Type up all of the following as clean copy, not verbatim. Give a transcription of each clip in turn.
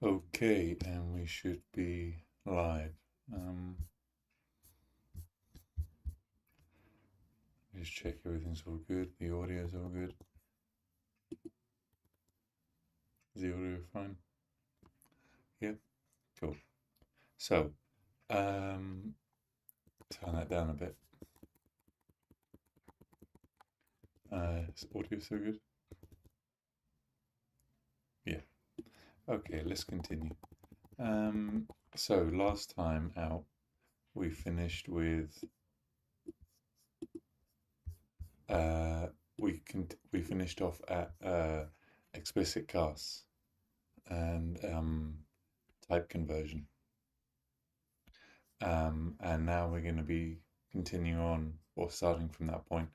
Okay, and we should be live. Just check everything's all good. The audio's all good. Is the audio fine? Yeah, cool. So, turn that down a bit. Is audio so good? Yeah. Okay, let's continue. So last time out, we finished with uh, we finished off at explicit casts and type conversion. And now we're going to be continuing on or starting from that point.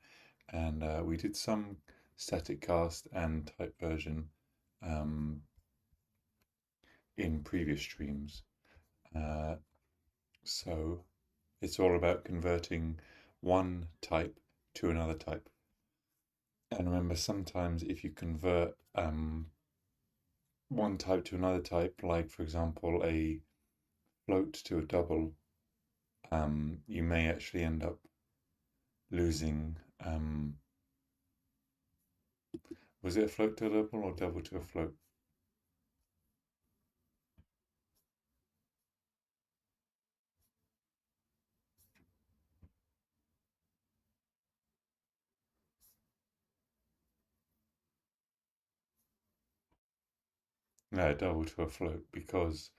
And we did some static cast and type version um, in previous streams. Uh, so it's all about converting one type to another type. And remember, sometimes if you convert one type to another type, like for example a float to a double, you may actually end up losing. Was it a float to a double or double to a float? No, double to a float because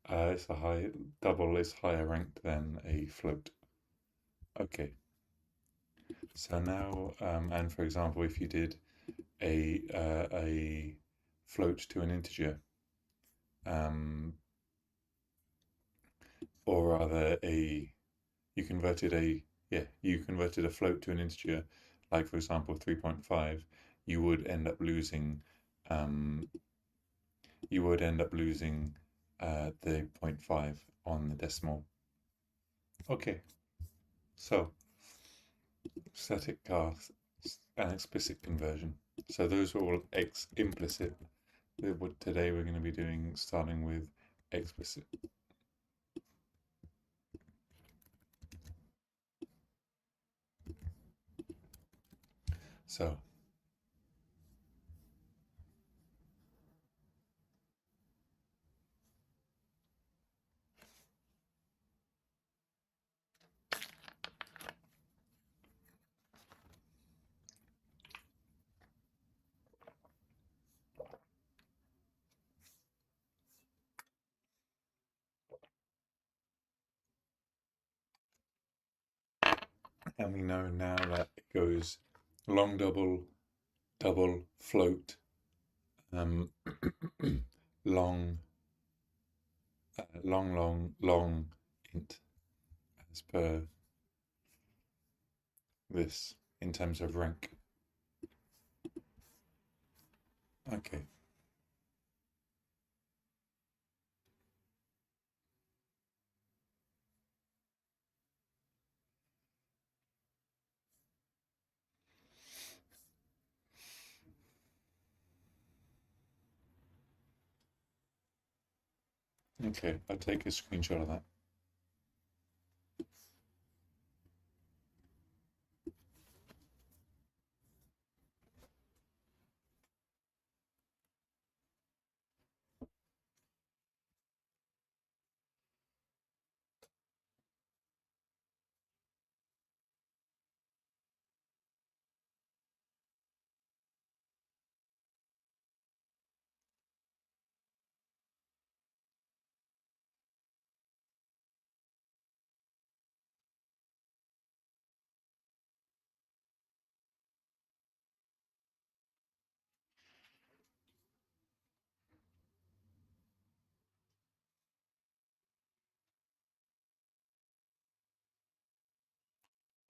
it's a high double is higher ranked than a float. Okay, so now and for example, if you did a float to an integer, um, or rather a you converted a float to an integer, like for example 3.5, you would end up losing um, the 0.5 on the decimal. Okay, so static cast and explicit conversion. So those are all implicit. Today we're going to be doing starting with explicit. So and we know now that it goes long double, double float, um, long, long int as per this in terms of rank. Okay. Okay, I'll take a screenshot of that.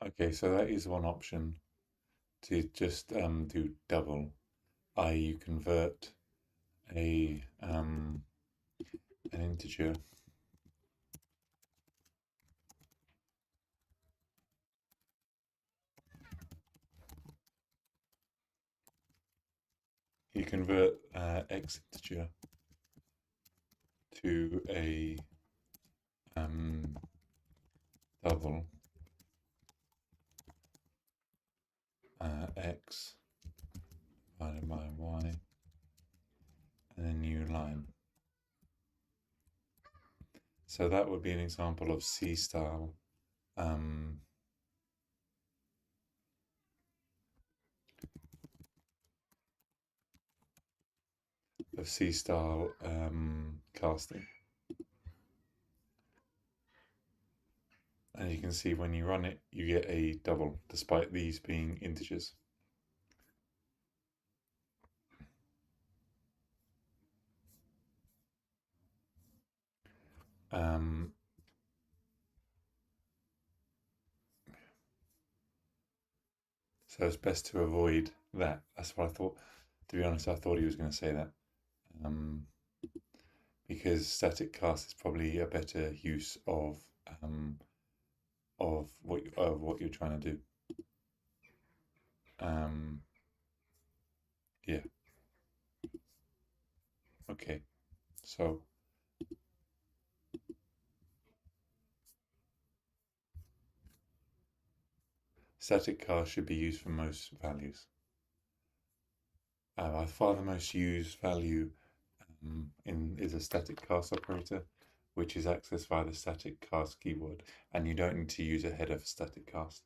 Okay, so that is one option to just do double, i.e. you convert an integer. You convert x integer to a double x divided by y and a new line. So that would be an example of C-style casting. And you can see when you run it, you get a double, despite these being integers. So it's best to avoid that. That's what I thought. To be honest, I thought he was going to say that. Because static cast is probably a better use of what you're trying to do. Yeah. Okay. So static cast should be used for most values. By far the most used value is a static cast operator, which is accessed via the static cast keyword, and you don't need to use a header for static cast.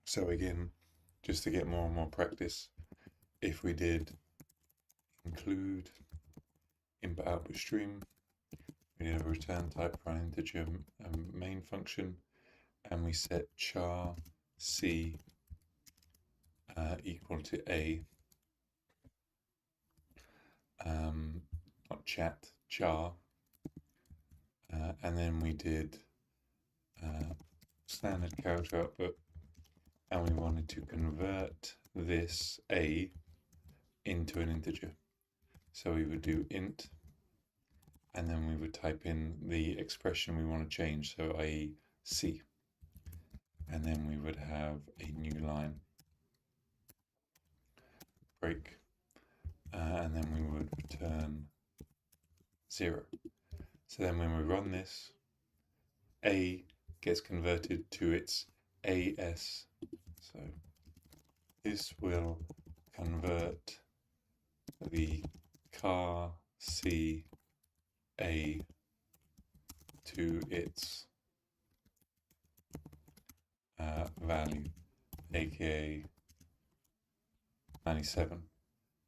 So again, just to get more and more practice, if we did include input output stream, we did a return type for an integer main function, and we set char c equal to a, not chat, char, and then we did standard character output, and we wanted to convert this a into an integer. So we would do int, and then we would type in the expression we want to change, so i.e. c, and then we would have a new line break, and then we would return 0. So then when we run this, a gets converted to its as, so this will convert the car c a to its value, aka 97,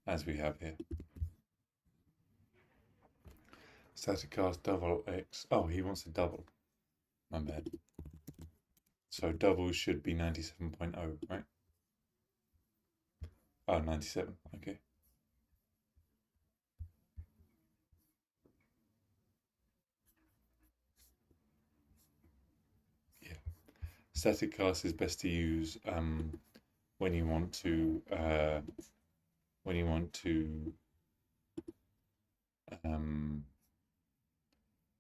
as we have here. Static cast double x. Oh, he wants a double. My bad. So double should be 97.0, right? Oh, 97. Okay. Yeah. Static cast is best to use when you want to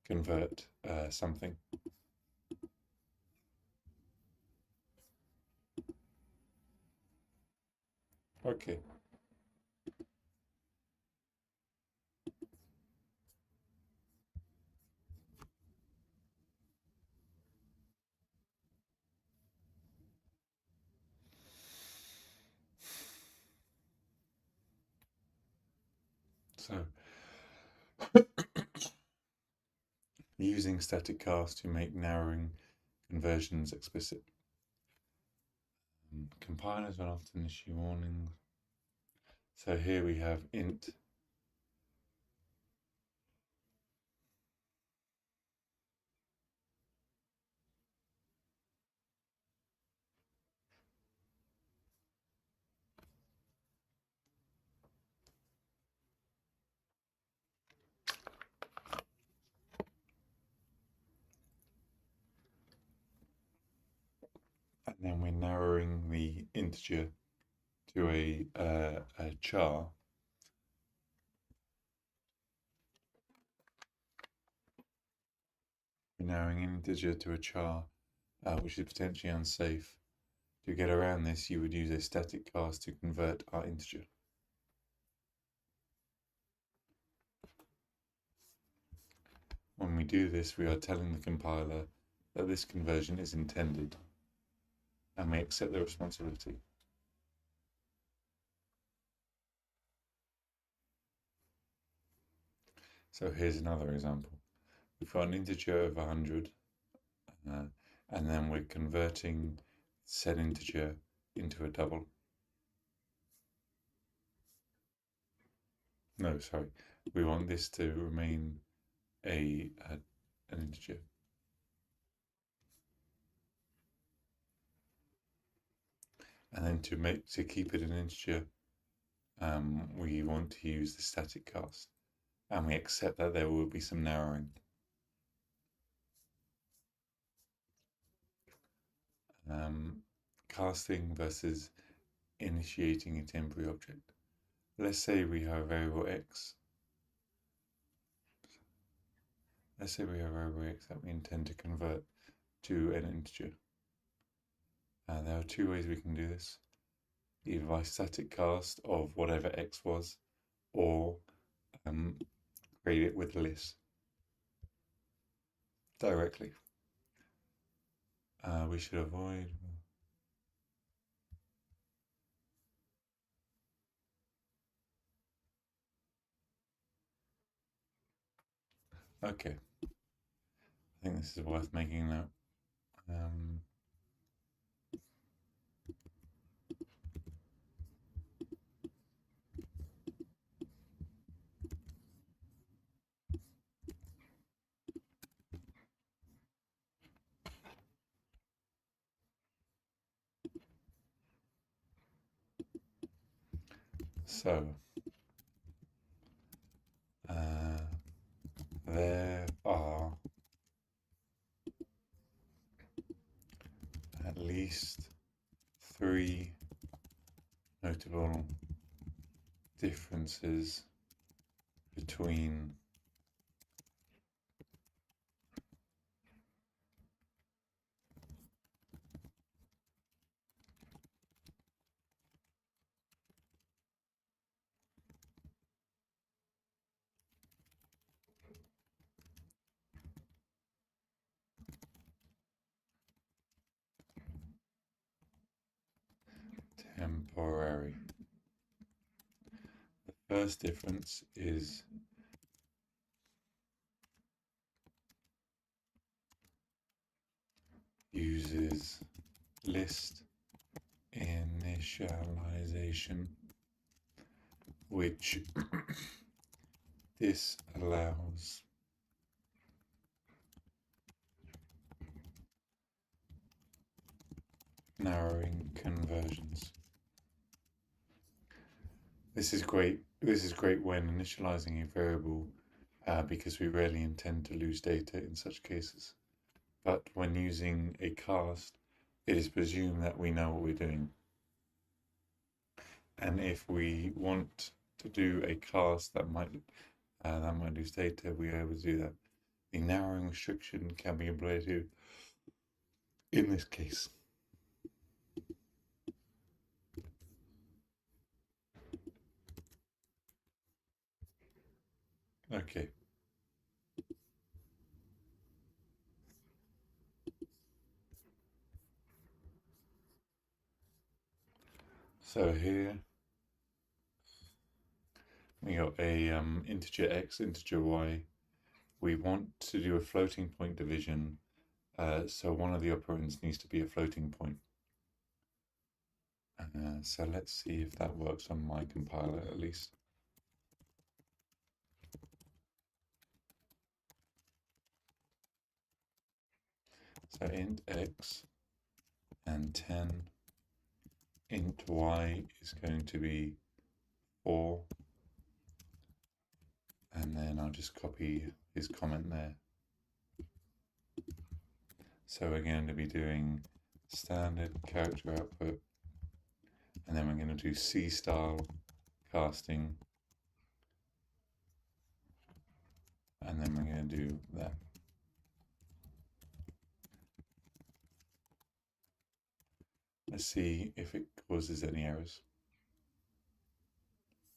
convert something. Okay. So using static cast to make narrowing conversions explicit. Compilers will often issue warnings. So here we have int and then we're narrowing the integer to a char. We're narrowing an integer to a char, which is potentially unsafe, To get around this, you would use a static cast to convert our integer. When we do this, we are telling the compiler that this conversion is intended, and we accept the responsibility. So here's another example. We've got an integer of 100, and then we're converting said integer into a double. No, sorry. We want this to remain an integer. And then to keep it an integer, we want to use the static cast, and we accept that there will be some narrowing. Casting versus initiating a temporary object. Let's say we have a variable x. Let's say we have a variable x that we intend to convert to an integer. There are two ways we can do this. Either by static cast of whatever x was, or create it with list directly. We should avoid. Okay. I think this is worth making a note. So, there are at least 3 notable differences between temporary. The first difference is uses list initialization, which this allows narrowing conversions. This is great. This is great when initializing a variable because we rarely intend to lose data in such cases. But when using a cast, it is presumed that we know what we're doing. And if we want to do a cast that might lose data, we are able to do that. The narrowing restriction can be implemented in this case. Okay. So here we got a integer x, integer y. We want to do a floating point division, so one of the operands needs to be a floating point. So let's see if that works on my compiler at least. So int x and 10, int y is going to be 4, and then I'll just copy his comment there. So we're going to be doing standard character output, and then we're going to do C style casting, and then we're going to do that. Let's see if it causes any errors.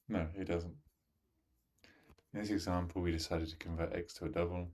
No, it doesn't. In this example, we decided to convert x to a double.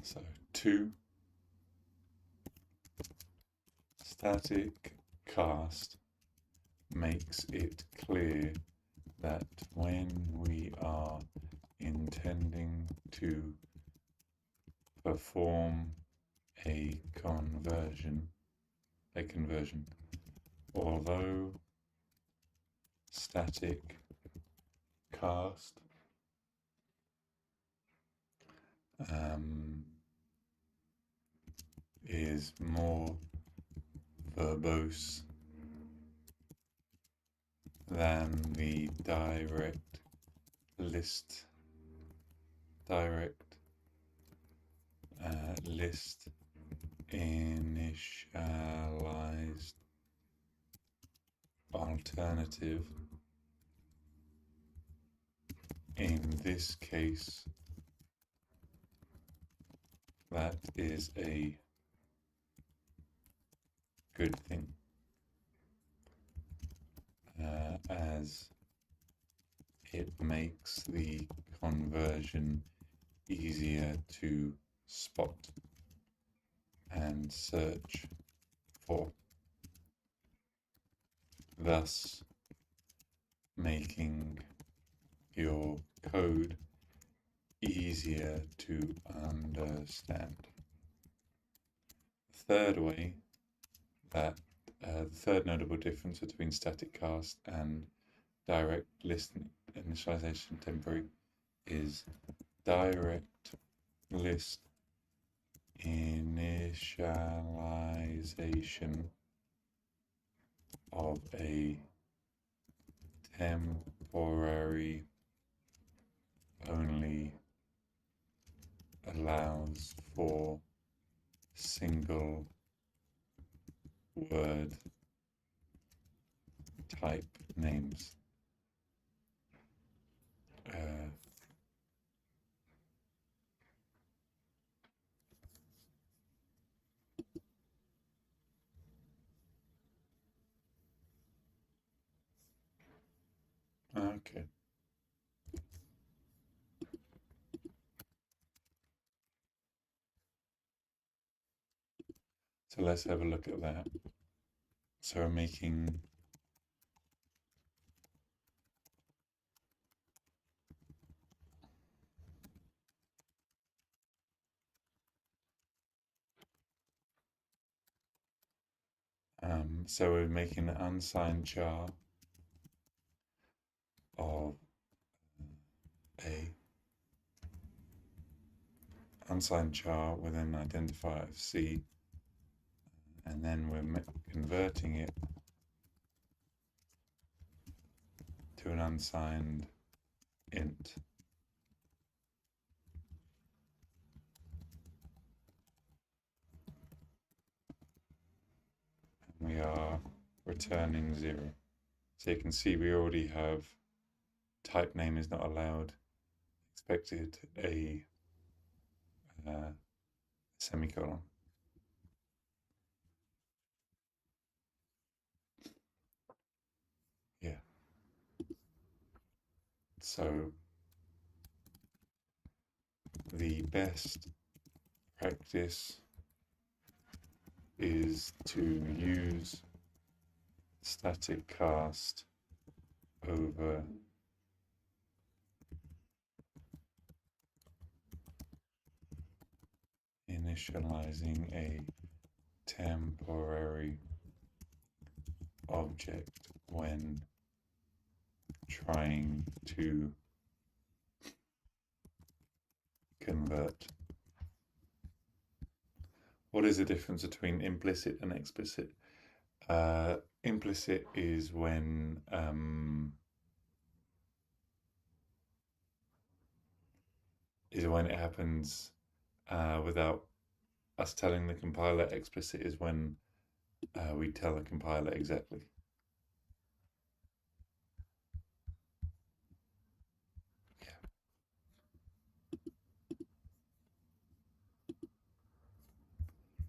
So 2 static cast makes it clear that when we are intending to perform a conversion, although static cast is more verbose than the direct list initialized alternative. In this case, that is a good thing, as it makes the conversion easier to spot and search for, thus making your code easier to understand. The third way that the third notable difference between static cast and direct list initialization temporary is direct list initialization of a temporary only allows for single word type names. Okay. So let's have a look at that. So we're making an unsigned char of a unsigned char with an identifier of C, and then we're converting it to an unsigned int. And we are returning 0. So you can see we already have type name is not allowed, expected a semicolon. Yeah. So the best practice is to use static cast over initializing a temporary object when trying to convert. what is the difference between implicit and explicit? Implicit is when it happens without us telling the compiler. Explicit is when we tell the compiler exactly.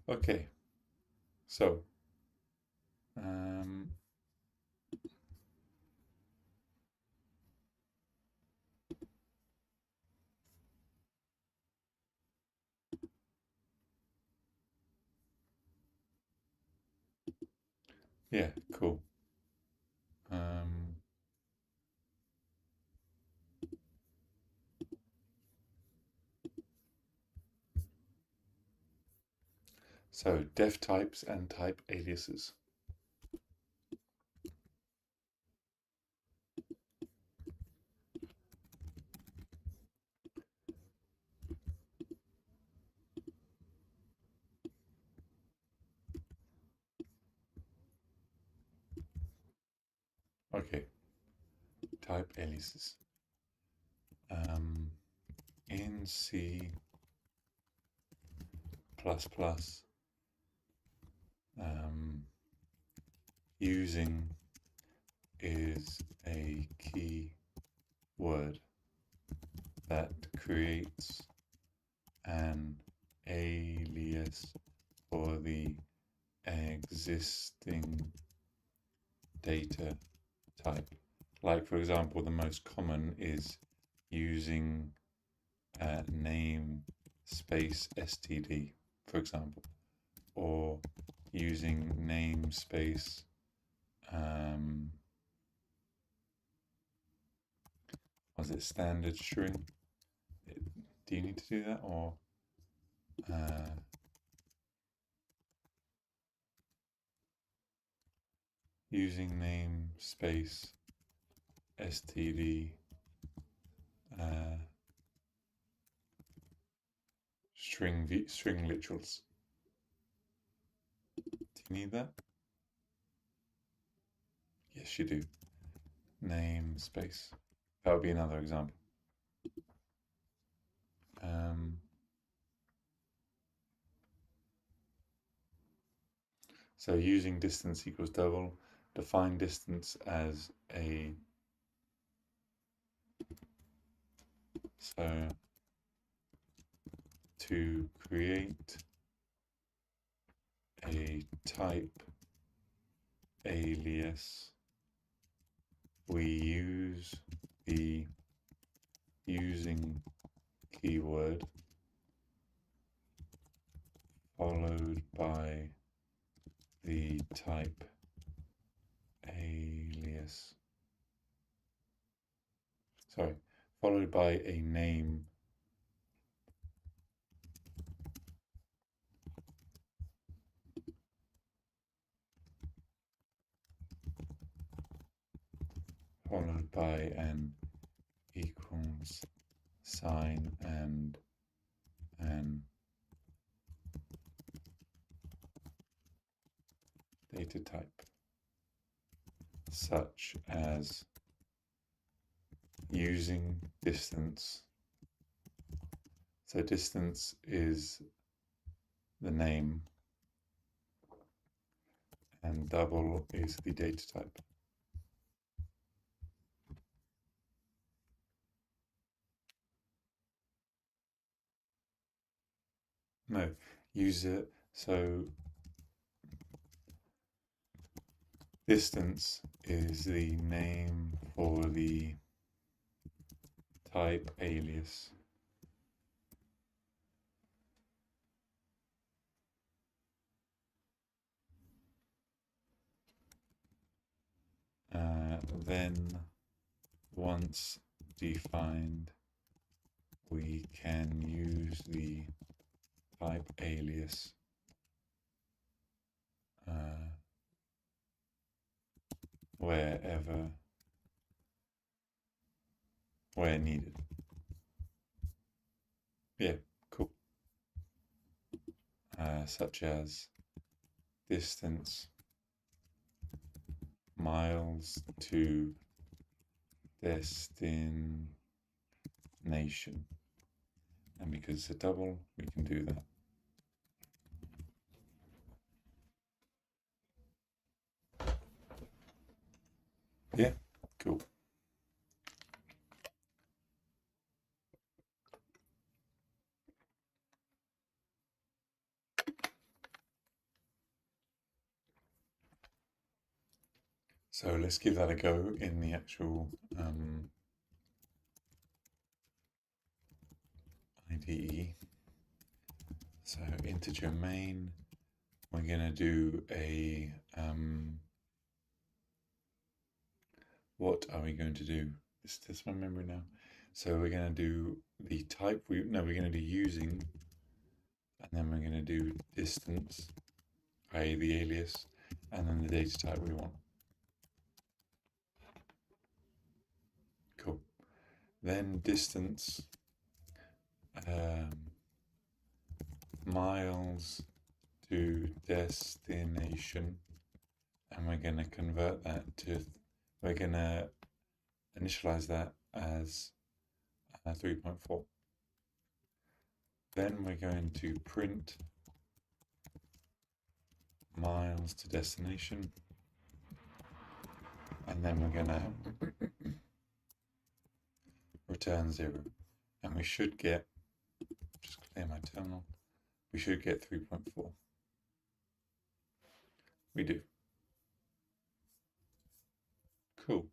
Okay, so yeah, cool. So def types and type aliases. Okay, type aliases. In C++, using is a key word that creates an alias for the existing data type. Like, for example, the most common is using name space std, for example, or using namespace was it standard string? Do you need to do that, or using namespace std string literals? Do you need that? Yes, you do. Namespace. That would be another example. So using distance equals double, define distance as a, so to create a type alias, we use the using keyword followed by the type alias. Sorry, followed by a name followed by an equals sign and an data type, such as using distance. So distance is the name and double is the data type. No, use it. So distance is the name for the type alias. Then once defined, we can use the type alias where needed. Yeah, cool. such as distance, miles to destination. And because it's a double, we can do that. Yeah, cool. So let's give that a go in the actual IDE. So integer main, we're going to do a, what are we going to do? Is this my memory now? So we're going to do the type, we're going to do using, and then we're going to do distance, i.e. the alias, and then the data type we want. Cool. Then distance, miles to destination, and we're going to convert that to, we're going to initialize that as 3.4. Then we're going to print miles to destination, and then we're going to return 0. And we should get, just clear my terminal, we should get 3.4. We do. Cool.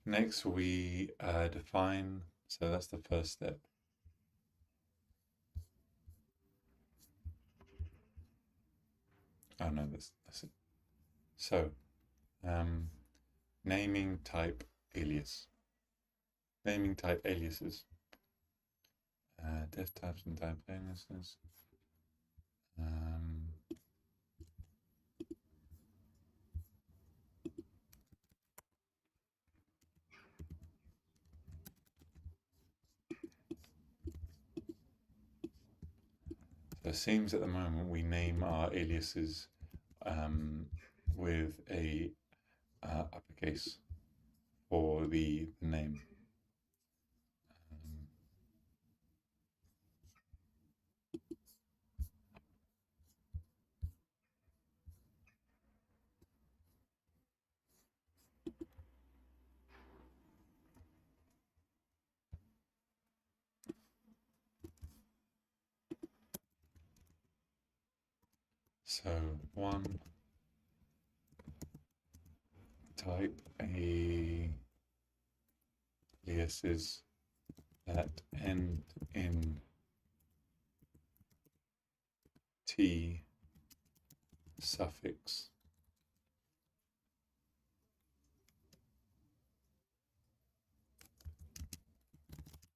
Next we define, so that's the first step. Oh no, that's it. So, naming type alias. Naming type aliases. Def types and type aliases. So it seems at the moment we name our aliases with a uppercase for the name. So one type aliases that end in T suffix.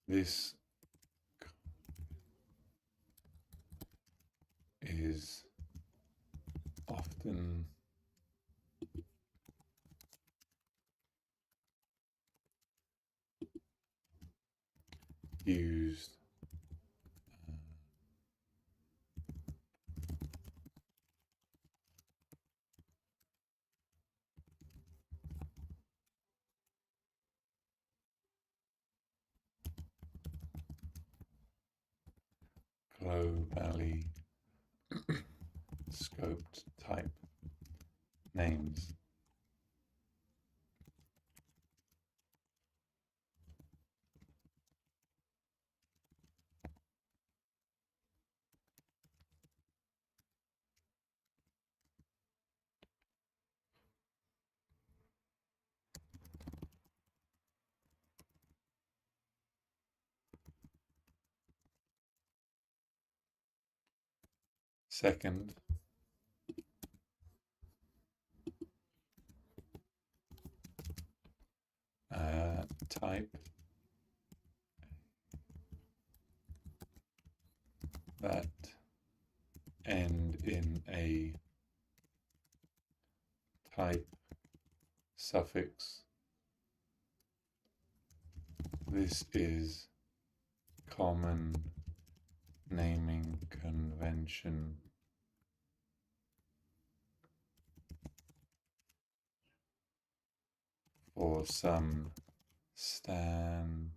This is often used globally scoped type names. Second, type that end in a type suffix. This is common naming convention for some standard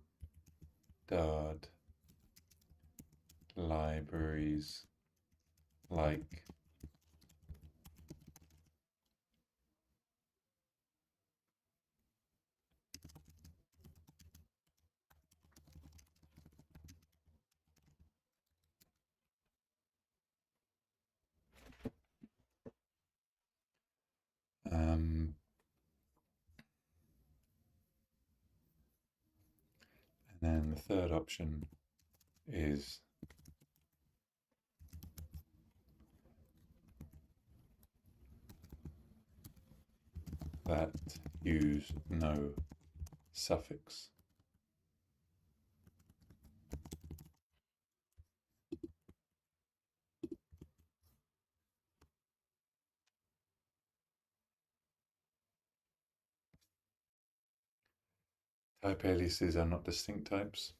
libraries like and then the third option is that use no suffix. Type aliases are not distinct types.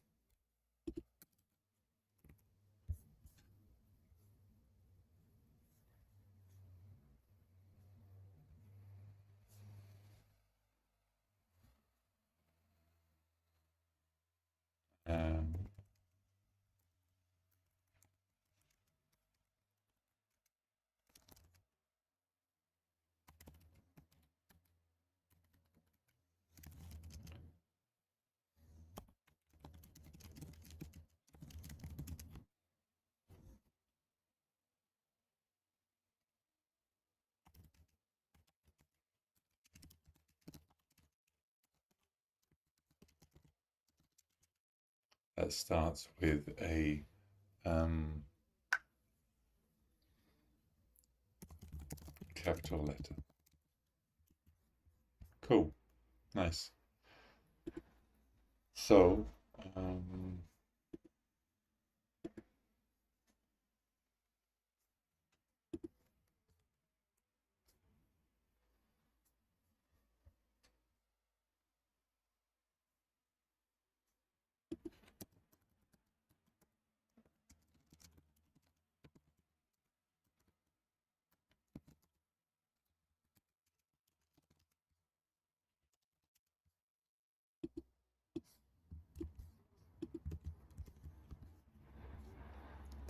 Um, that starts with a capital letter. Cool, nice. So,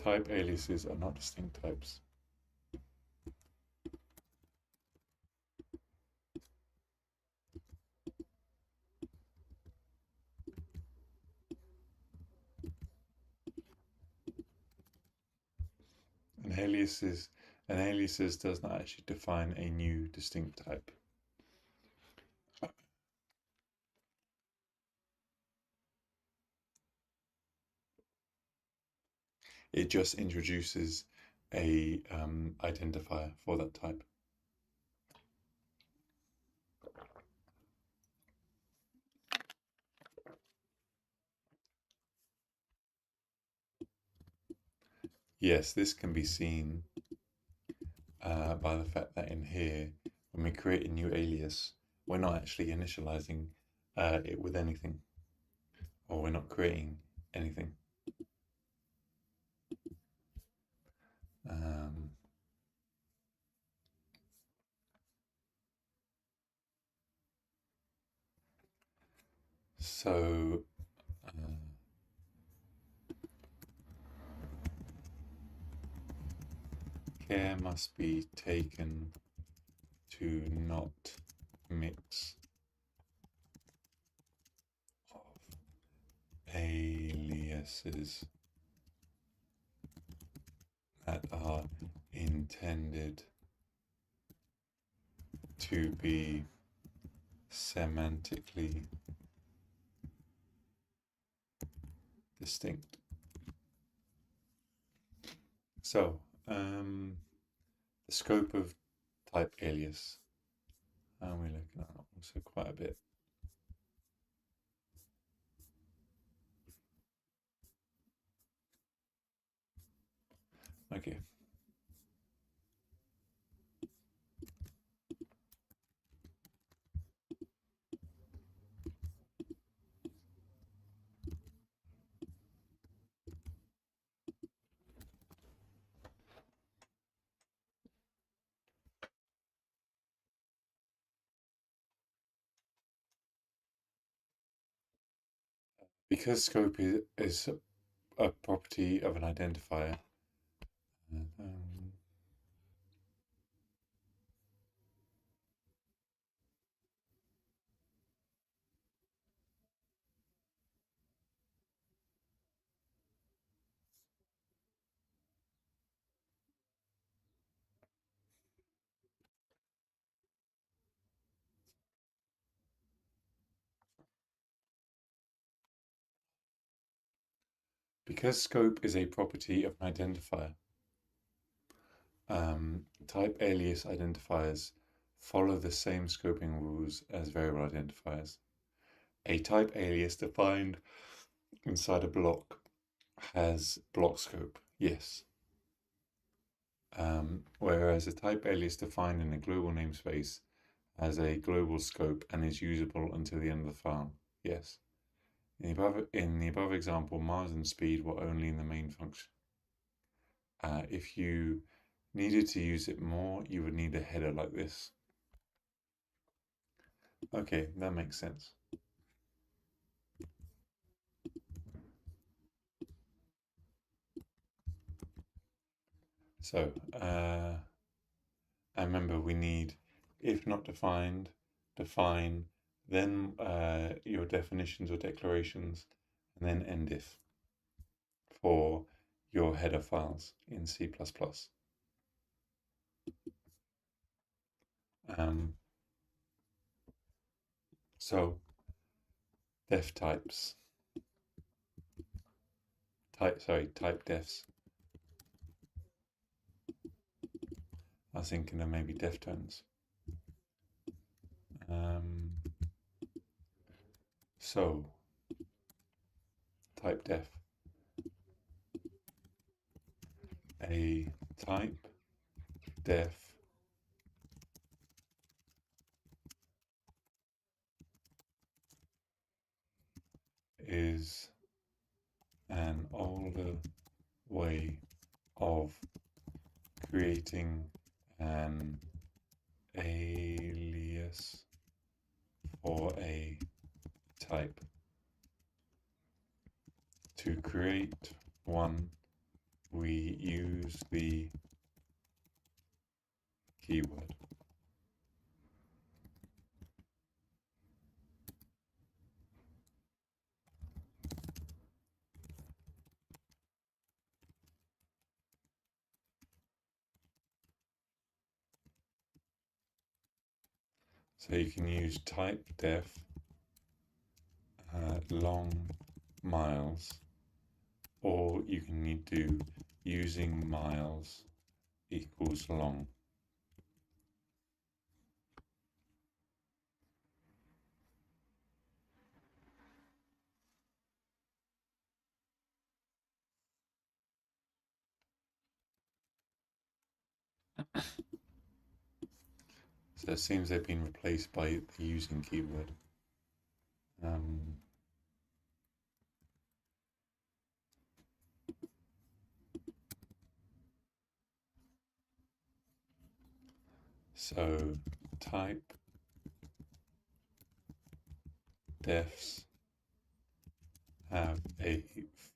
type aliases are not distinct types. An aliases does not actually define a new distinct type. It just introduces a identifier for that type. Yes, this can be seen by the fact that in here, when we create a new alias, we're not actually initializing it with anything, or we're not creating anything. So care must be taken to not mix of aliases that are intended to be semantically distinct. So, the scope of type alias, and we're looking at also quite a bit. Okay. Because scope is a property of an identifier. Um, because scope is a property of an identifier, type alias identifiers follow the same scoping rules as variable identifiers. A type alias defined inside a block has block scope, yes. Whereas a type alias defined in a global namespace has a global scope and is usable until the end of the file, yes. In the above example, miles and speed were only in the main function. If you needed to use it more, you would need a header like this. Okay, that makes sense. So, and remember we need if not defined, define, then your definitions or declarations, and then end if for your header files in C++. Um, so def types, type defs. I was thinking of maybe deftones. So type def, a type def is an older way of creating an alias for a type. To create one, we use the keyword. So you can use type def long miles, or you can do using miles equals long. So it seems they've been replaced by the using keyword. So type defs have a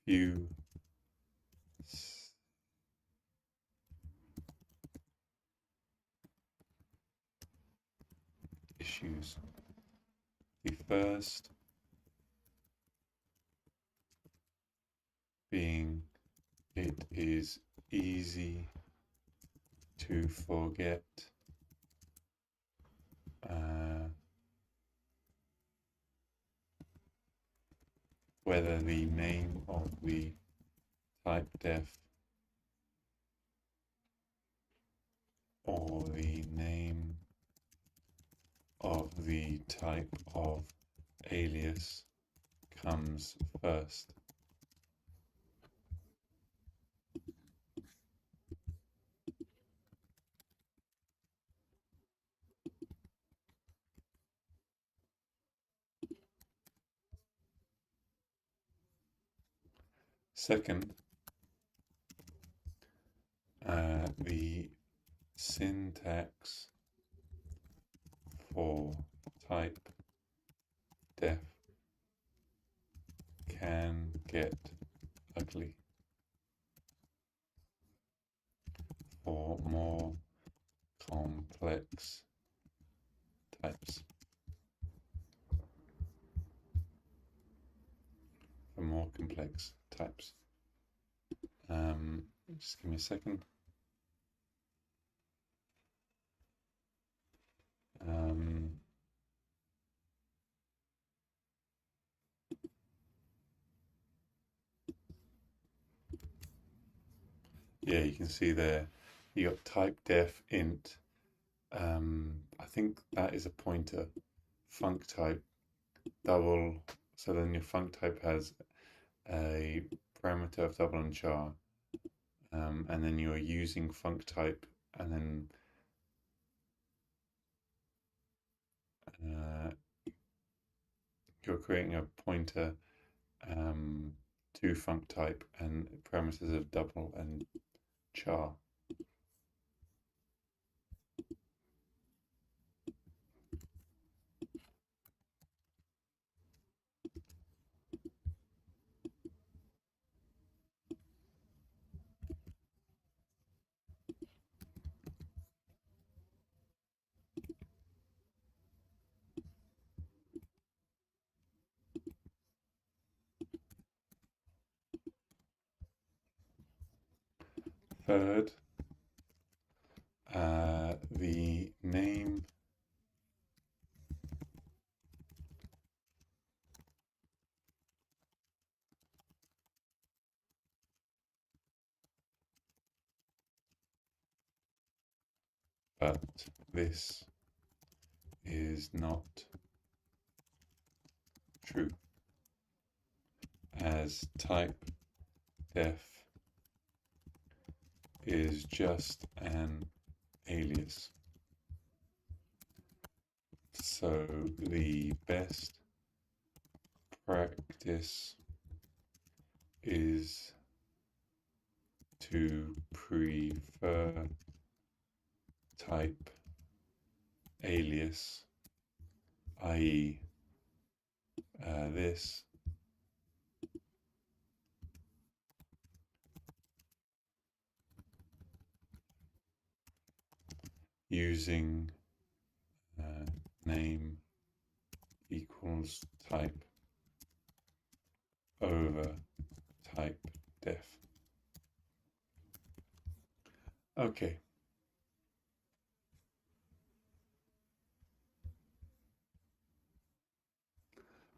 few issues. The first being it is easy to forget whether the name of the type def or the name of the type of alias comes first. Second, the syntax for type def can get ugly for more complex types. For more complex types. Just give me a second. Yeah, you can see there, you got type def int. I think that is a pointer. Func type double. So then your func type has a parameter of double and char, and then you're using func type, and then you're creating a pointer to func type and parameters of double and char. Third, the name but this is not true, as type def is just an alias. So the best practice is to prefer type alias, i.e. This using name equals type over type def. Okay.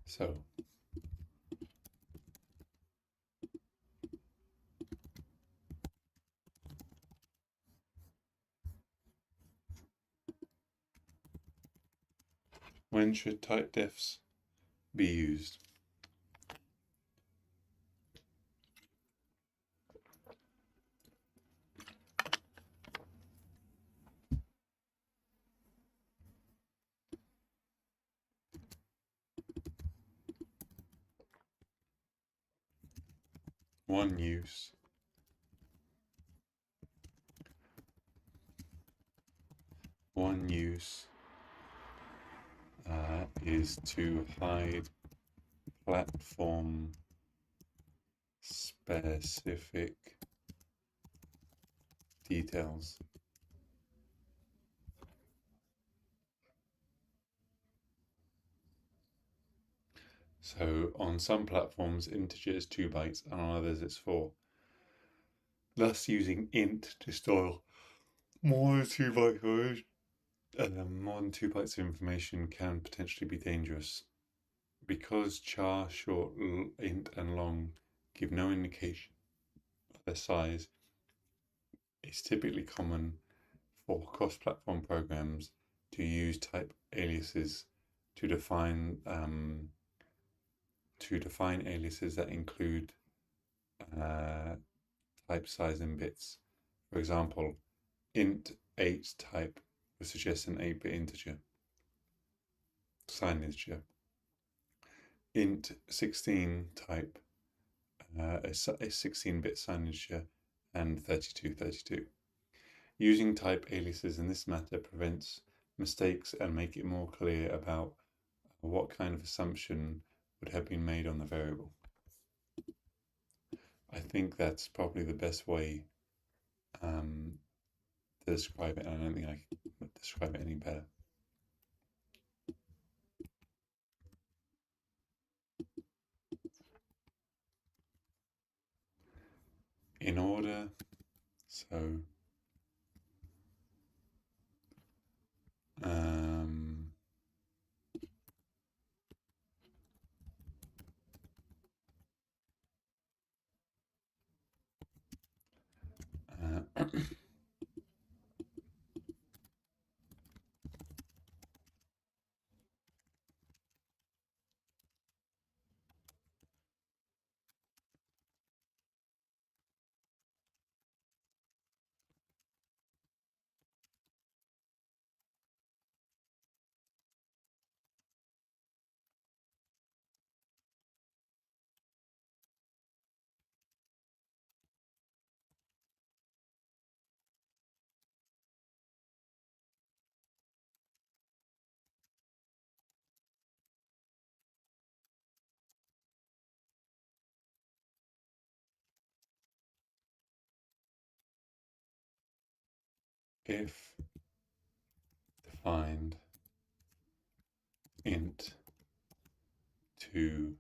So when should type defs be used? One use is to hide platform specific details. So on some platforms, integer is 2 bytes, and on others it's 4. Thus, using int to store more than 2 bytes more than 2 bytes of information can potentially be dangerous. Because char, short, int, and long give no indication of their size, it's typically common for cross-platform programs to use type aliases to define aliases that include type size in bits. For example, int 8 type would suggest an 8-bit integer, signed integer. Int 16 type a 16-bit signature, and 3232. Using type aliases in this matter prevents mistakes and make it more clear about what kind of assumption would have been made on the variable. I think that's probably the best way to describe it, and I don't think I can describe it any better. In order, so um, if defined int 2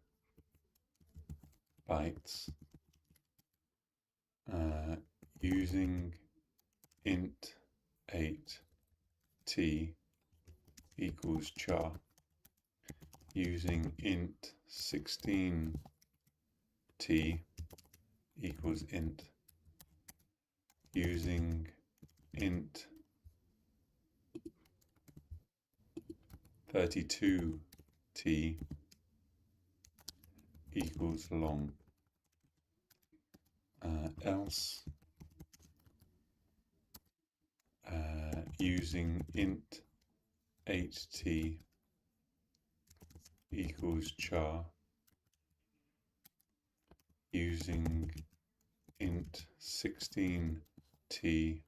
bytes using int 8t equals char, using int 16t equals int, using int 32t equals long, else using int 8t equals char, using int 16t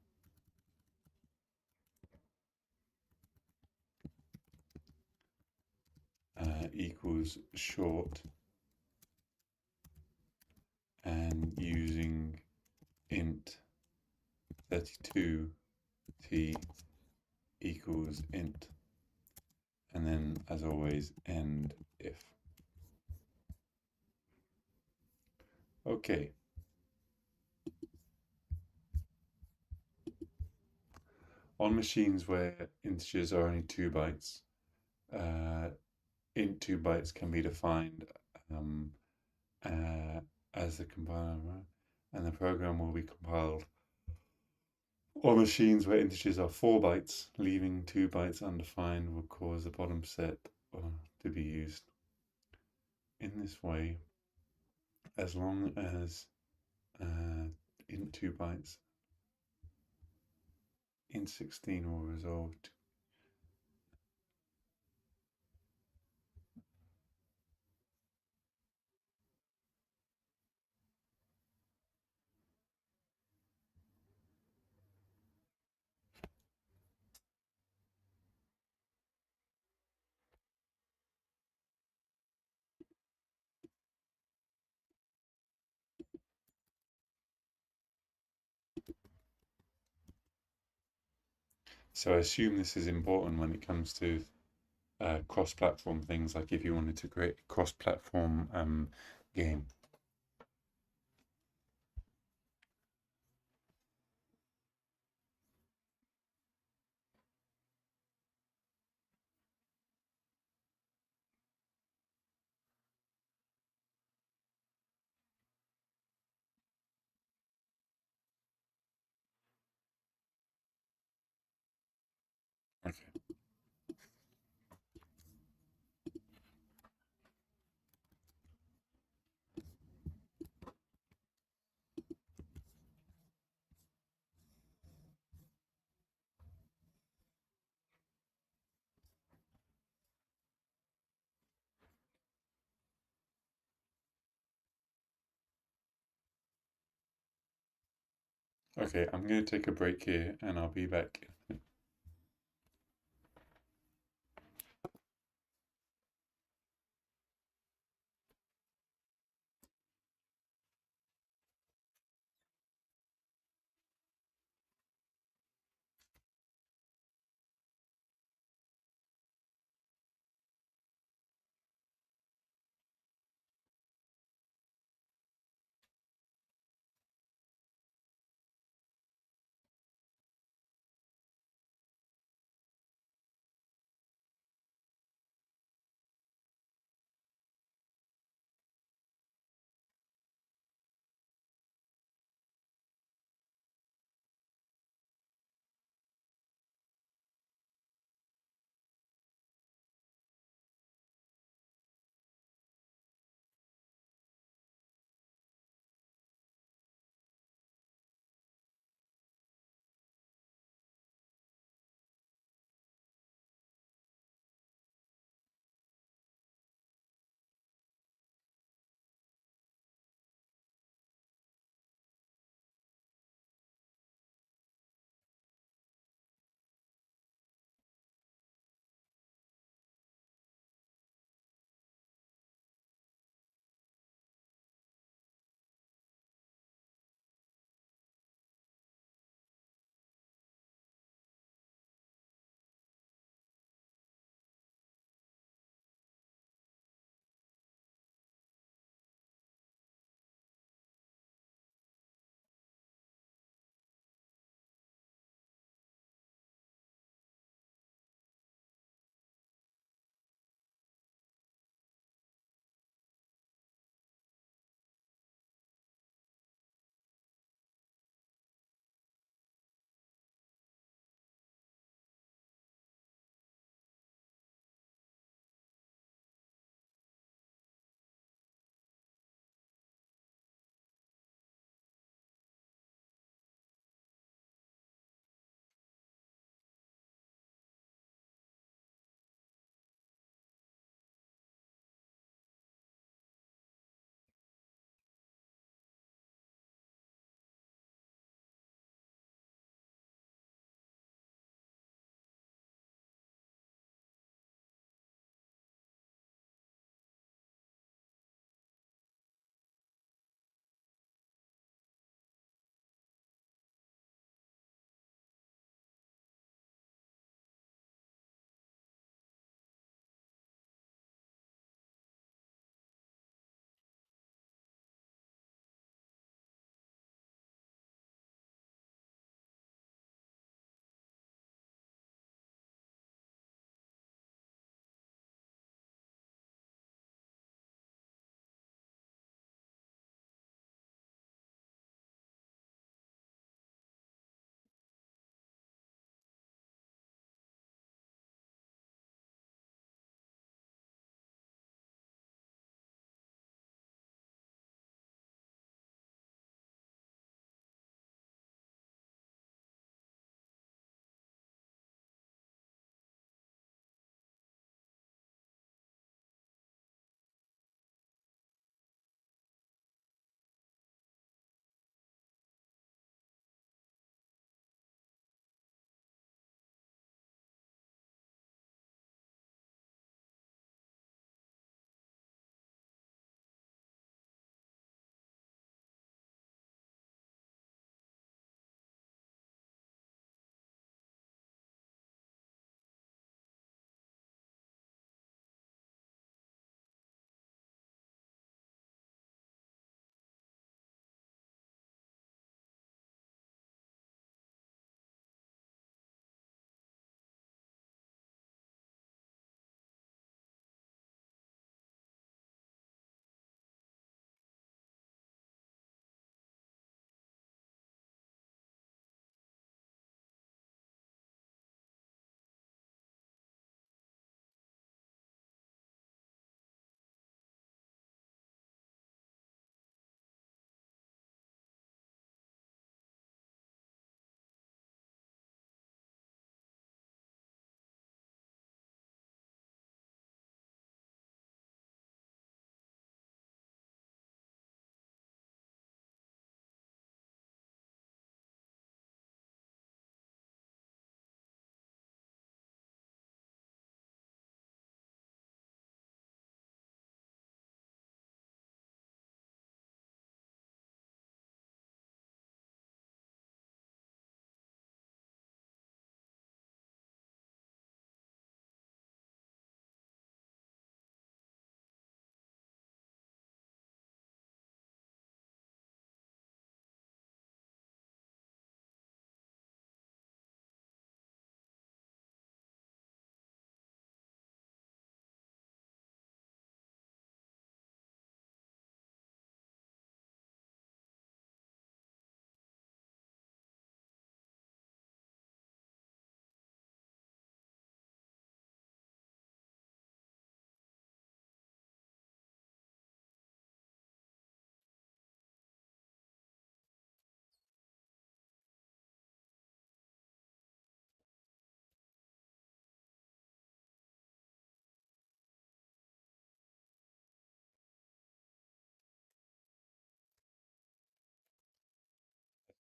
equals short, and using int 32t equals int, and then as always end if. Okay. On machines where integers are only 2 bytes, int 2 bytes can be defined as the compiler, and the program will be compiled. On machines where integers are 4 bytes, leaving 2 bytes undefined will cause the bottom set to be used. In this way, as long as int 2 bytes, int 16 will resolve to So I assume this is important when it comes to cross-platform things, like if you wanted to create a cross-platform game. Okay. Okay, I'm going to take a break here and I'll be back.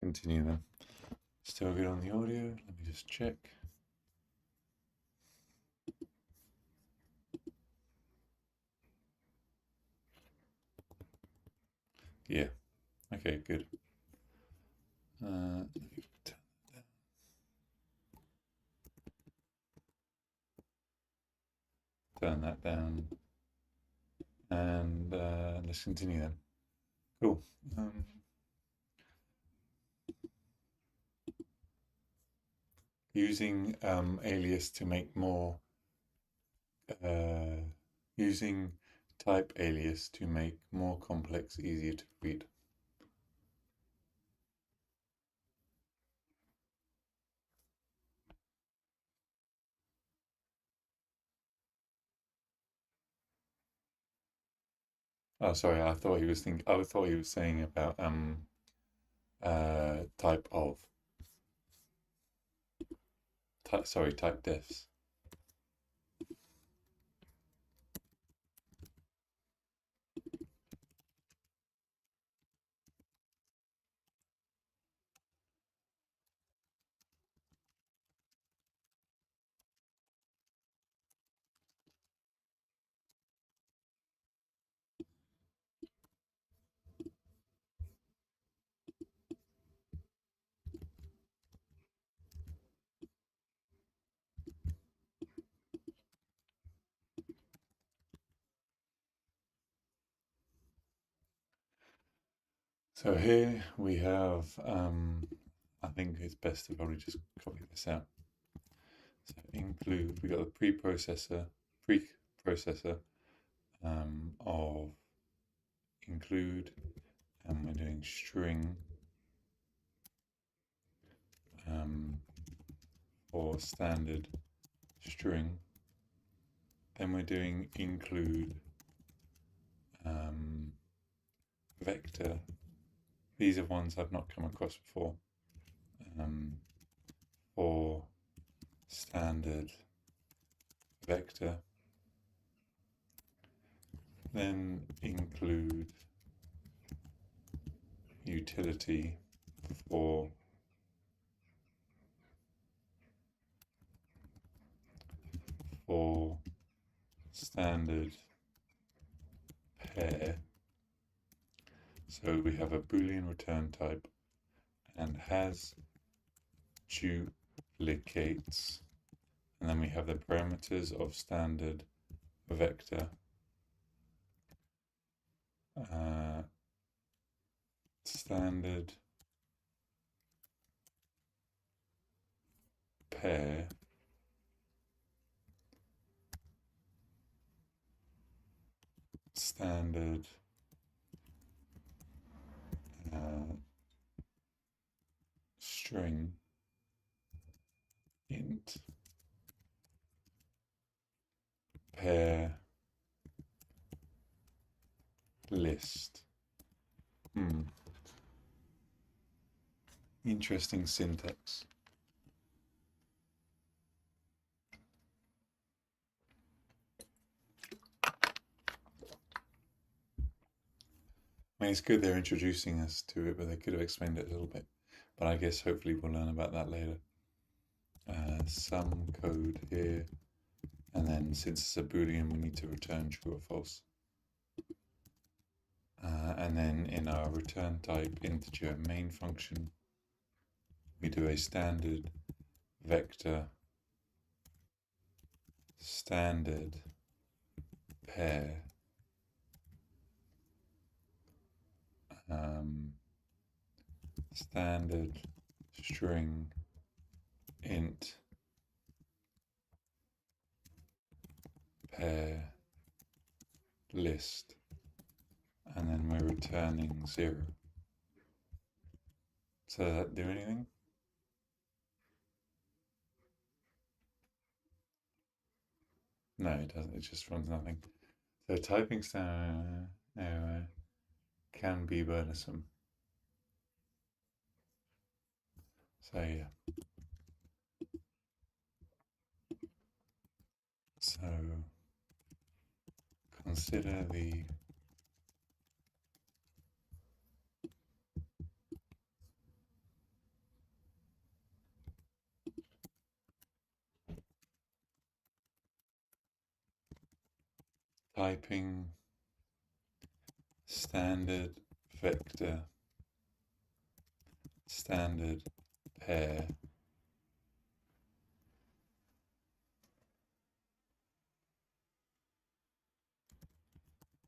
continue them. Still good on the audio. Let me just check. Yeah. Okay, good. Let me turn that down. And let's continue then. Cool. Using alias to make more, using type alias to make more complex easier to read. Oh, sorry. I thought he was saying about type of. Type defs. So here we have, I think it's best to probably just copy this out. So include, we got the preprocessor of include, and we're doing string for standard string. Then we're doing include vector. These are ones I've not come across before. For standard vector. Then include utility for standard pair. So we have a Boolean return type and has duplicates, and then we have the parameters of standard vector, standard pair, standard string int pair list. Interesting syntax. I mean, it's good they're introducing us to it, but they could have explained it a little bit. But I guess hopefully we'll learn about that later. Some code here, and then since it's a Boolean, we need to return true or false. And then in our return type integer main function, we do a standard vector standard pair standard string int pair list, and then we're returning 0. So does that do anything? No, it doesn't. It just runs nothing. So typing standard can be burdensome. So yeah. So consider the typing standard vector standard pair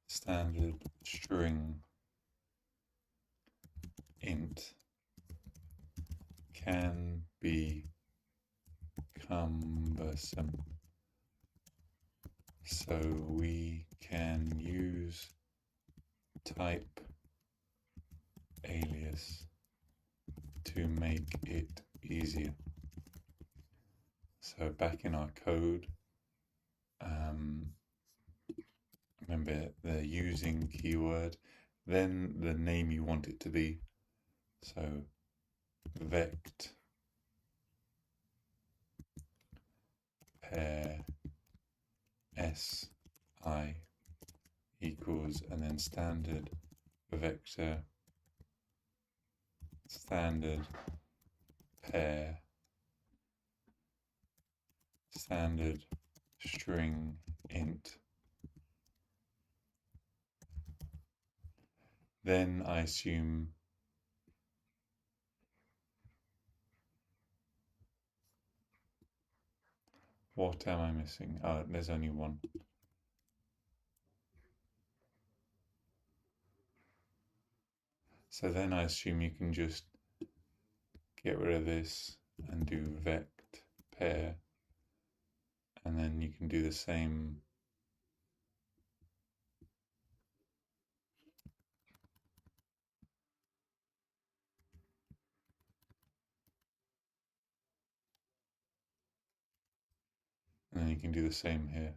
standard string int can be cumbersome, so we can use type alias to make it easier. So back in our code, remember the using keyword, then the name you want it to be. So vect pair si equals, and then standard vector standard pair standard string int. Then I assume what am I missing? Oh, there's only one. So then I assume you can just get rid of this and do vect pair, and then you can do the same. And then you can do the same here.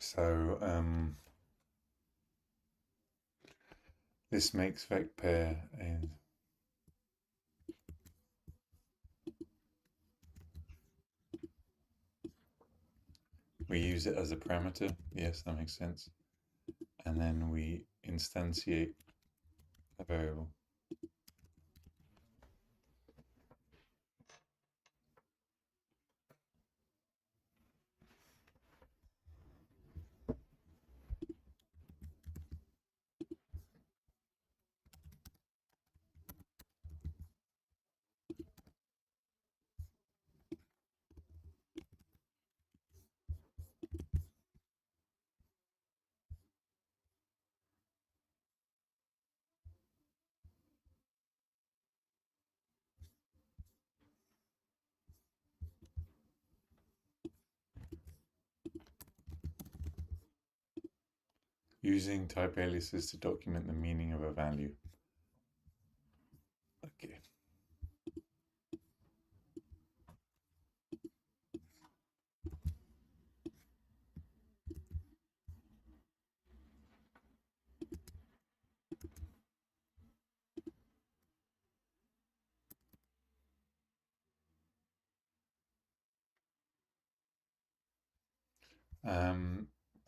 So this makes vect pair and we use it as a parameter. Yes, that makes sense. And then we instantiate a variable. Using type aliases to document the meaning of a value. Okay.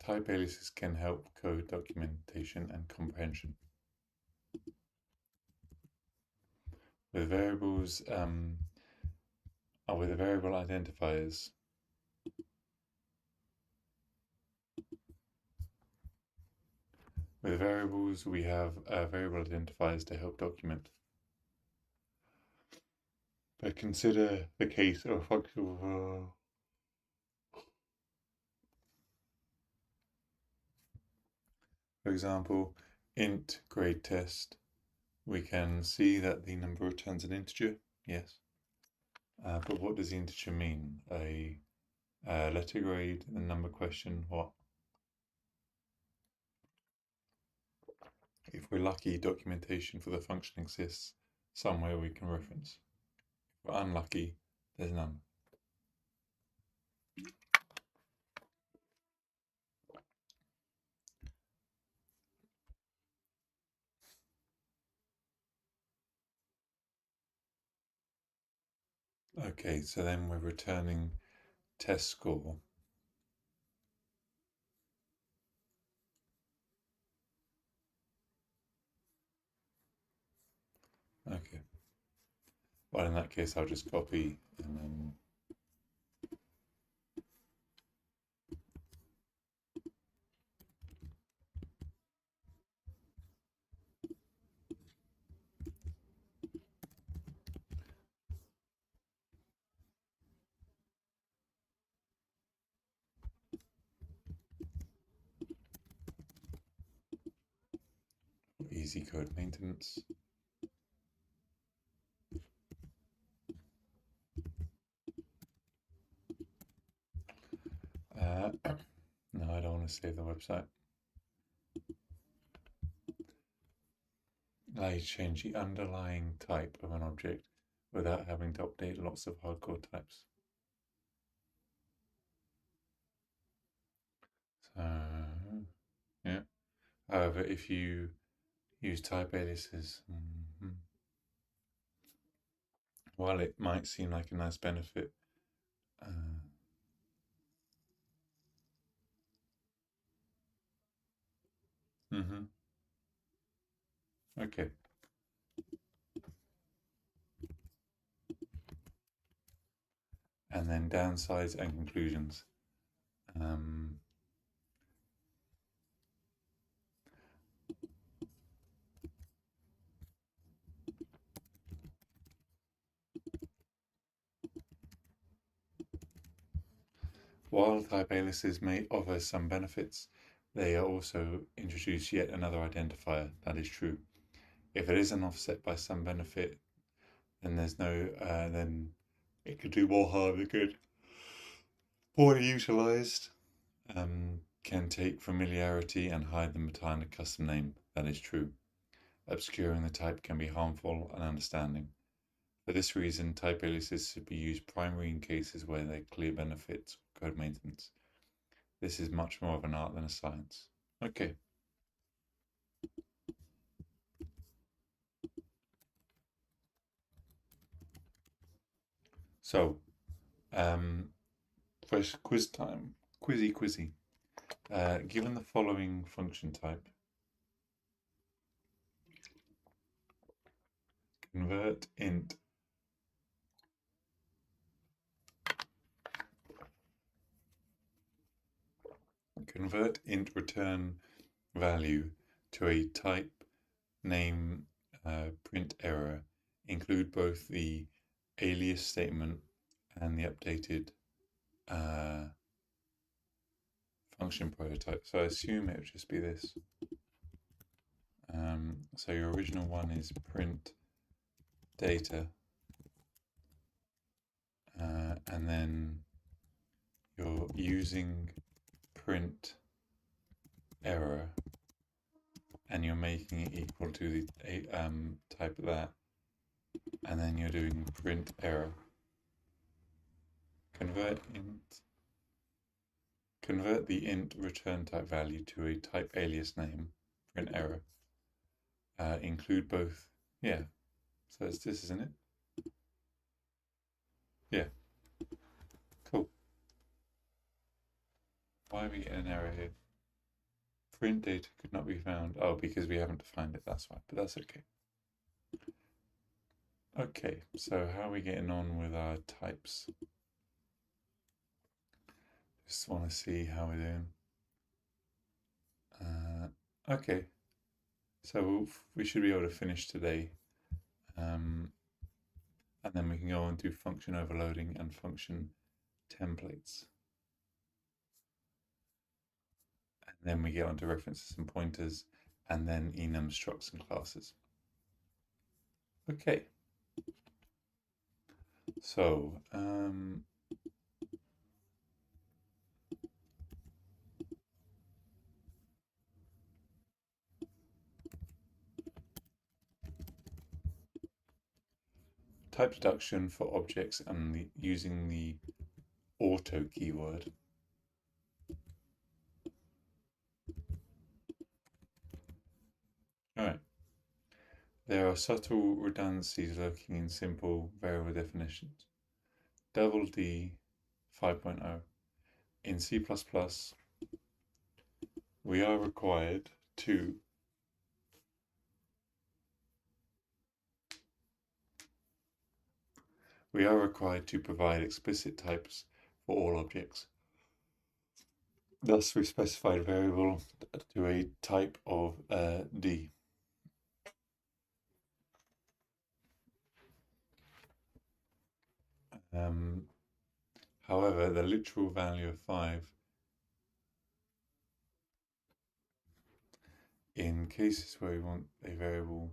Type aliases can help code documentation and comprehension. With variables, with the variable identifiers, with variables we have variable identifiers to help document. But consider the case of a function. For example, int grade test. We can see that the number returns an integer, yes. But what does the integer mean? A letter grade, the number question, what? If we're lucky, documentation for the function exists somewhere we can reference. If we're unlucky, there's none. Okay, so then we're returning test score. Well, in that case, I'll just copy and then easy code maintenance. No, I don't want to save the website. Allow you to change the underlying type of an object without having to update lots of hardcore types. So, yeah. However, if you use type aliases, while it might seem like a nice benefit, okay. And then downsides and conclusions. While type aliases may offer some benefits, they also introduce yet another identifier. That is true. If it isn't offset by some benefit, then there's no, then it could do more harm than good. Poorly utilized, can take familiarity and hide them behind a custom name. That is true. Obscuring the type can be harmful and understanding. For this reason, type aliases should be used primarily in cases where they clear benefits or code maintenance. This is much more of an art than a science. Okay. So, first quiz time. Quizzy. Given the following function type, convert int return value to a type name print error, include both the alias statement and the updated function prototype. So I assume it would just be this. So your original one is print data, and then you're using print error, and you're making it equal to the type of that, and then you're doing print error. Convert the int return type value to a type alias name, print error. Include both. Yeah. So it's this, isn't it? Yeah. Cool. Why are we getting an error here? Print data could not be found. Oh, because we haven't defined it, that's why, but that's okay. Okay, so how are we getting on with our types? Just want to see how we're doing. Okay, so we should be able to finish today. And then we can go on to function overloading and function templates. And then we get onto references and pointers, and then enum structs and classes. Okay. So, type deduction for objects and using the auto keyword. All right. There are subtle redundancies lurking in simple variable definitions. Double D 5.0. In C++, we are required to we are required to provide explicit types for all objects. Thus, we specified a variable to a type of D. However, the literal value of 5 in cases where we want a variable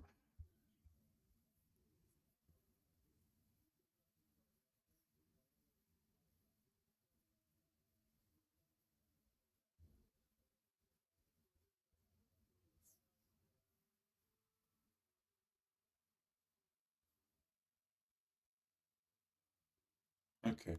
okay.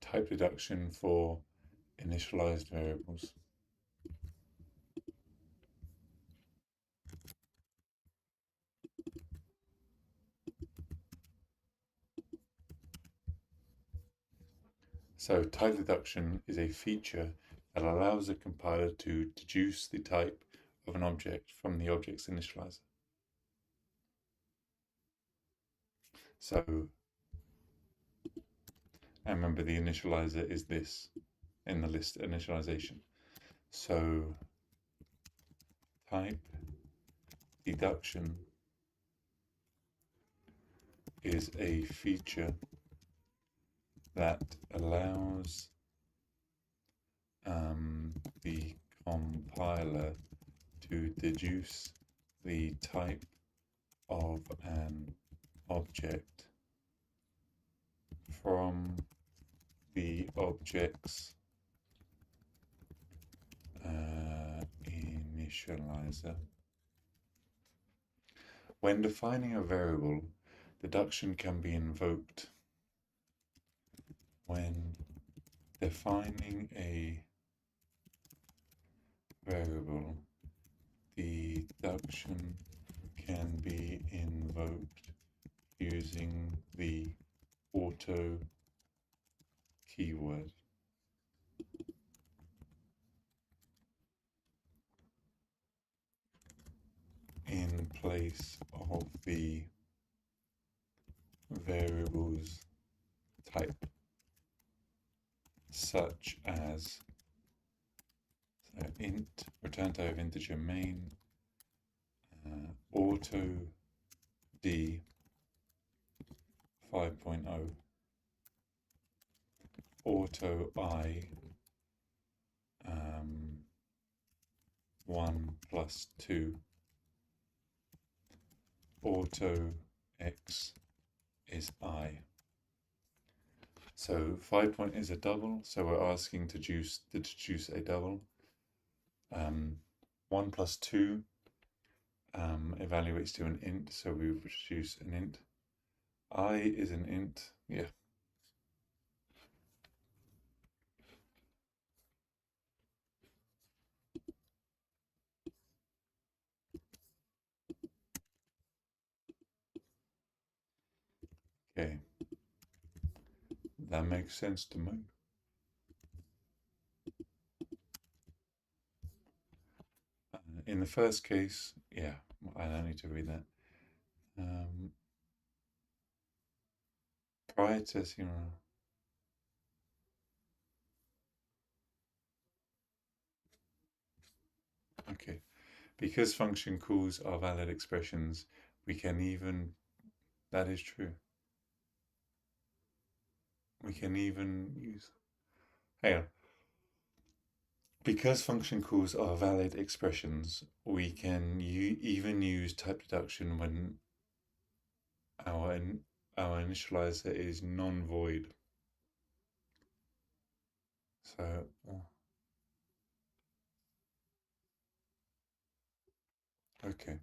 Type deduction for initialized variables. So type deduction is a feature that allows the compiler to deduce the type of an object from the object's initializer. So, and remember the initializer is this in the list initialization. So type deduction is a feature that allows the compiler to deduce the type of an object from the object's initializer. When defining a variable, deduction can be invoked. When defining a variable, deduction can be invoked using the auto keyword. In place of the variable's type, such as int, return type of integer main, auto d 5.0, auto I 1 plus 2, auto x is I. So 5 point is a double, so we're asking to deduce a double. 1 plus 2 evaluates to an int, so we reduce an int. I is an int, yeah. Okay, that makes sense to me. In the first case, yeah, I don't need to read that. Prior to zero. Okay, because function calls are valid expressions, we can even, that is true. We can even use, hang on. Because function calls are valid expressions, we can even use type deduction when our initializer is non-void. So, okay.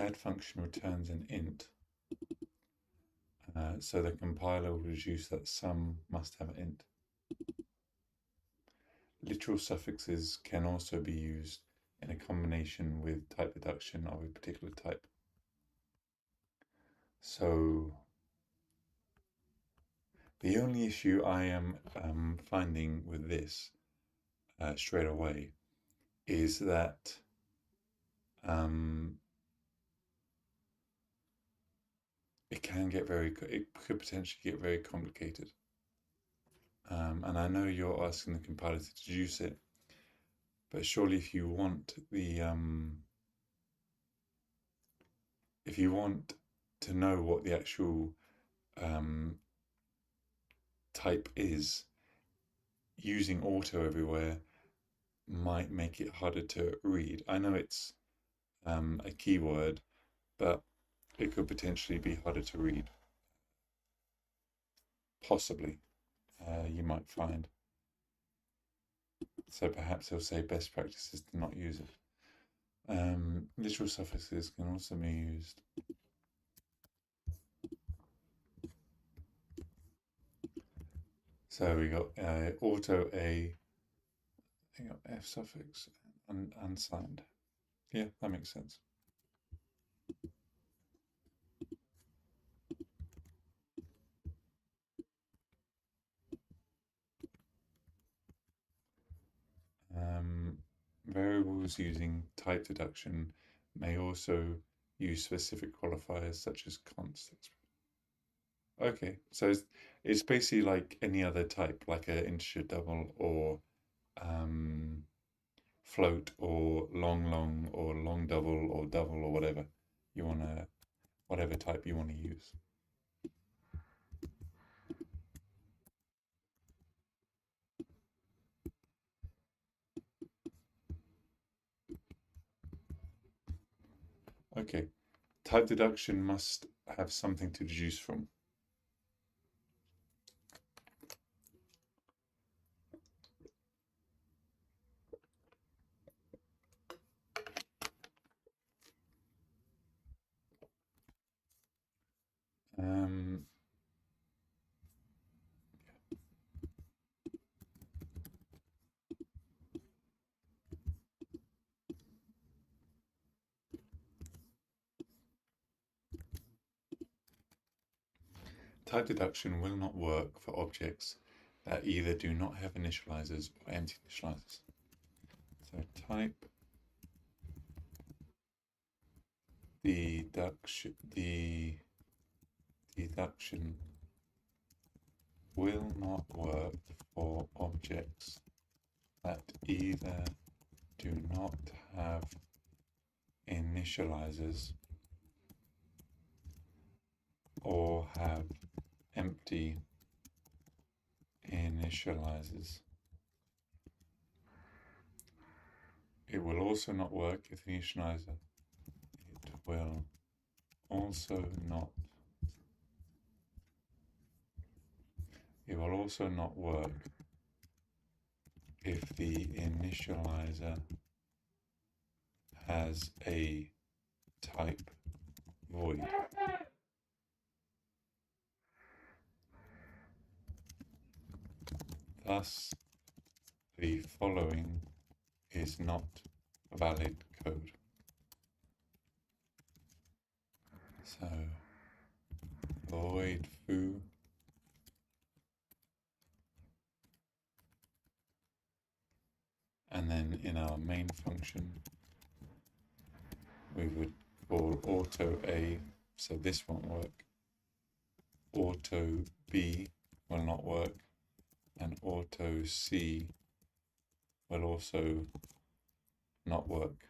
add function returns an int, so the compiler will deduce that sum must have an int. Literal suffixes can also be used in a combination with type deduction of a particular type. So the only issue I am finding with this straight away is that it could potentially get very complicated. And I know you're asking the compiler to deduce it, but surely if you want to know what the actual type is, using auto everywhere might make it harder to read. I know it's a keyword, but it could potentially be harder to read. Possibly, you might find. So perhaps he'll say best practices to not use it. Literal suffixes can also be used. So we got auto A, I got F suffix and unsigned. Yeah, that makes sense. Variables using type deduction may also use specific qualifiers such as const. Okay, so it's basically like any other type, like an integer double or float or long or long double or whatever you wanna, whatever type you want to use. Okay, type deduction must have something to deduce from. Type deduction will not work for objects that either do not have initializers or empty initializers. So type deduction will not work for objects that either do not have initializers or have empty initializers. It will also not work if the initializer. It will also not. It will also not work if the initializer has a type void. Thus, the following is not valid code. So, void foo and then in our main function we would call auto A, so this won't work, auto B will not work, and auto C will also not work.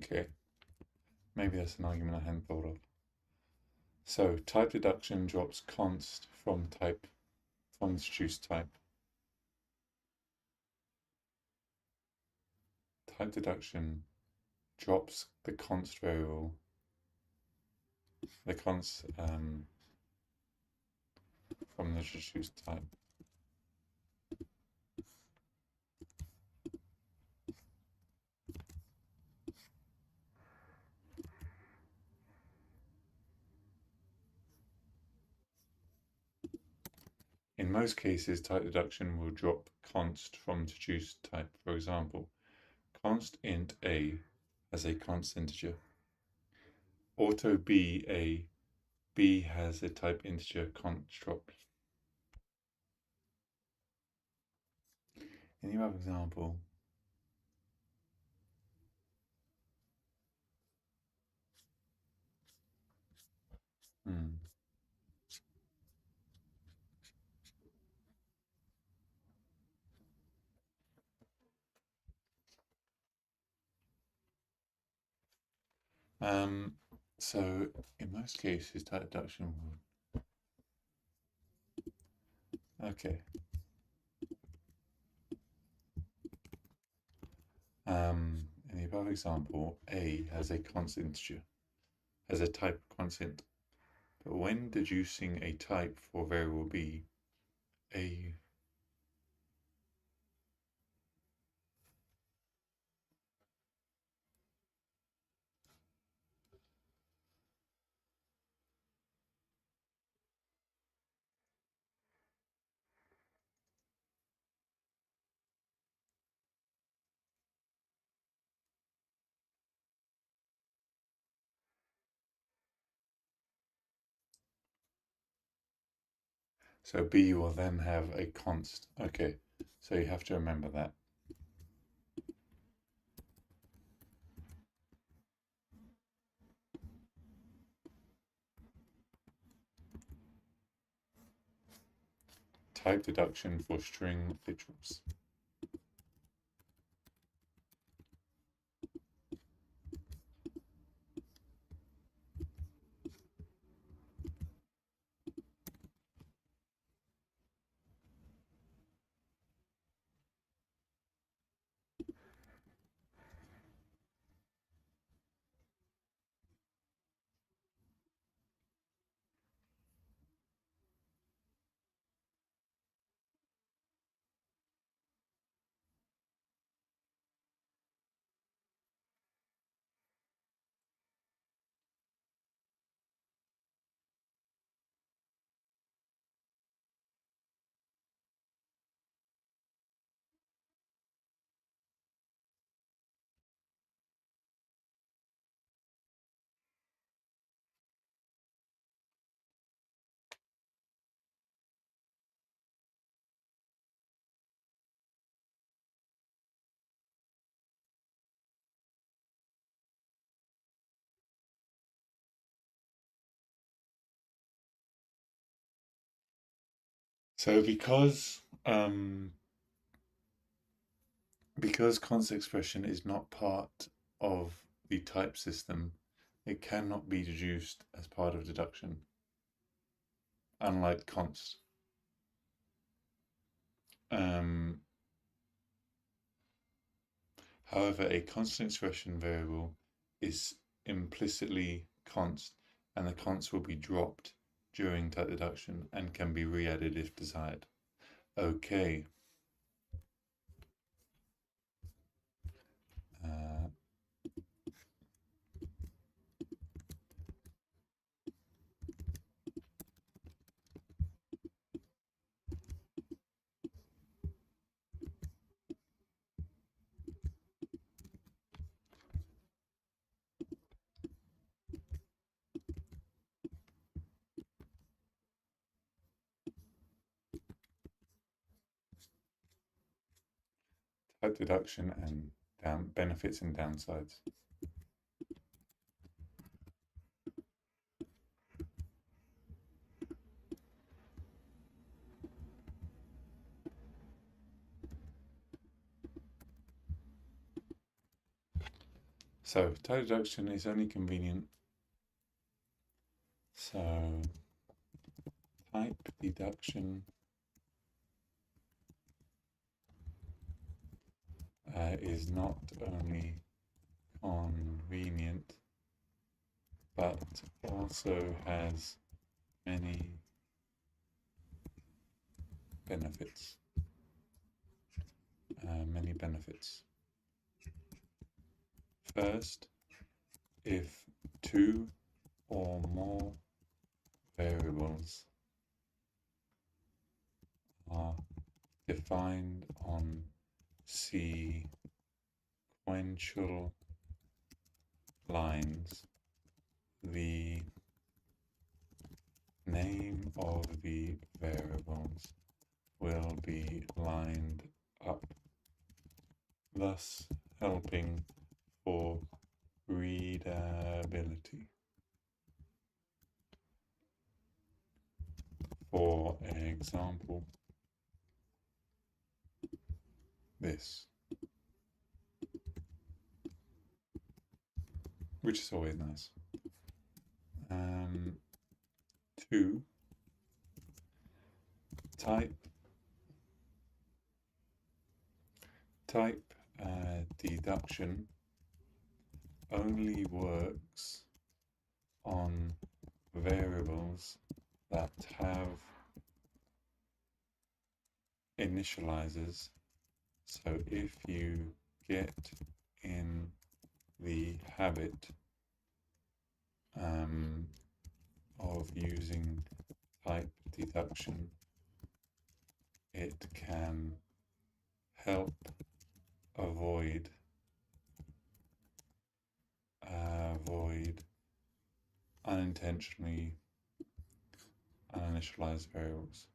Okay, maybe that's an argument I hadn't thought of. So type deduction drops const from the introduced type. Type deduction drops the const variable, the const from the introduced type. In most cases, type deduction will drop const from introduced type. For example, const int a has a const integer. Auto b has a type integer const drop. Any other example? So in most cases, type deduction will. Okay. In the above example, a has a constant integer, has a type constant, but when deducing a type for variable b, a so b will then have a const. Okay, so you have to remember that. Type deduction for string literals. So because const expression is not part of the type system, it cannot be deduced as part of deduction, unlike const. However, a constant expression variable is implicitly const, and the const will be dropped during type deduction and can be re-added if desired. Okay. Type deduction and benefits and downsides. So type deduction is only convenient. So type deduction is not only convenient, but also has many benefits. Many benefits. First, if two or more variables are defined on sequential lines, the name of the variables will be lined up, thus helping for readability. For example, this, which is always nice. 2, type deduction only works on variables that have initializers. So if you get in the habit of using type deduction, it can help avoid unintentionally uninitialized variables.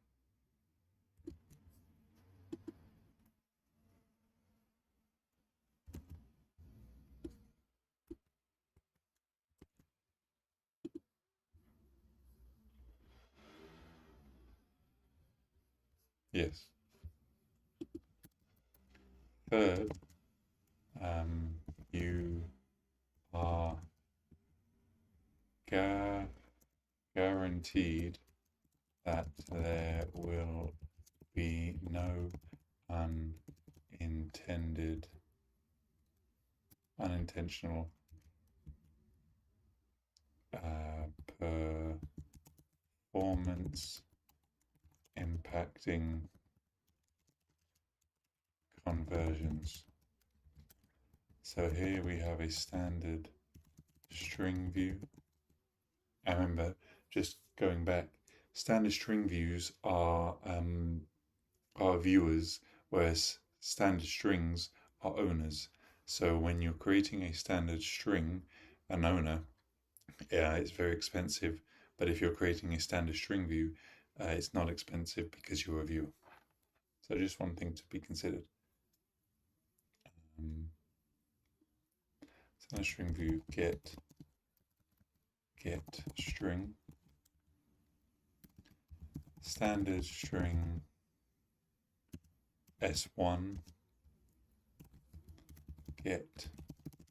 Yes. Third, you are guaranteed that there will be no unintentional performance impacting conversions. So here we have a standard string view. I remember, just going back, standard string views are viewers, whereas standard strings are owners. So when you're creating a standard string, an owner, it's very expensive. But if you're creating a standard string view, it's not expensive because you're a viewer. So just one thing to be considered. Standard string view get string, standard string S1 get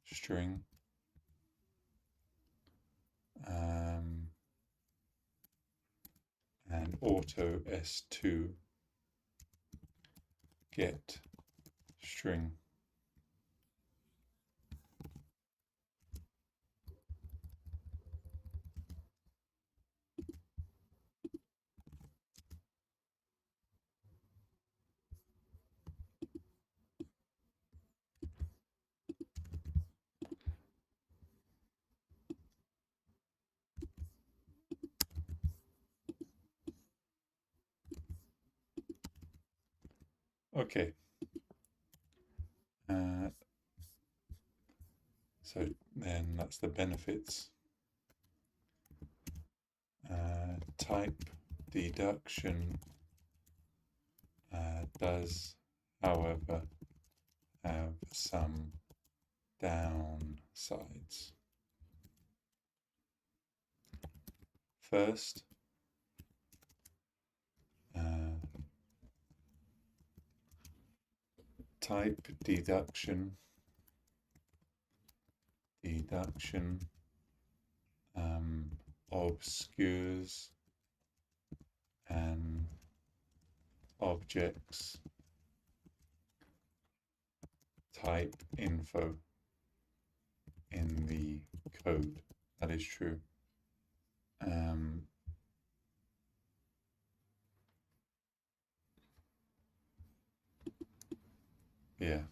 string, and auto S2 get string. Okay. So then that's the benefits. Type deduction does, however, have some downsides. First, type deduction deduction obscures an object's type info in the code. That is true. Yeah.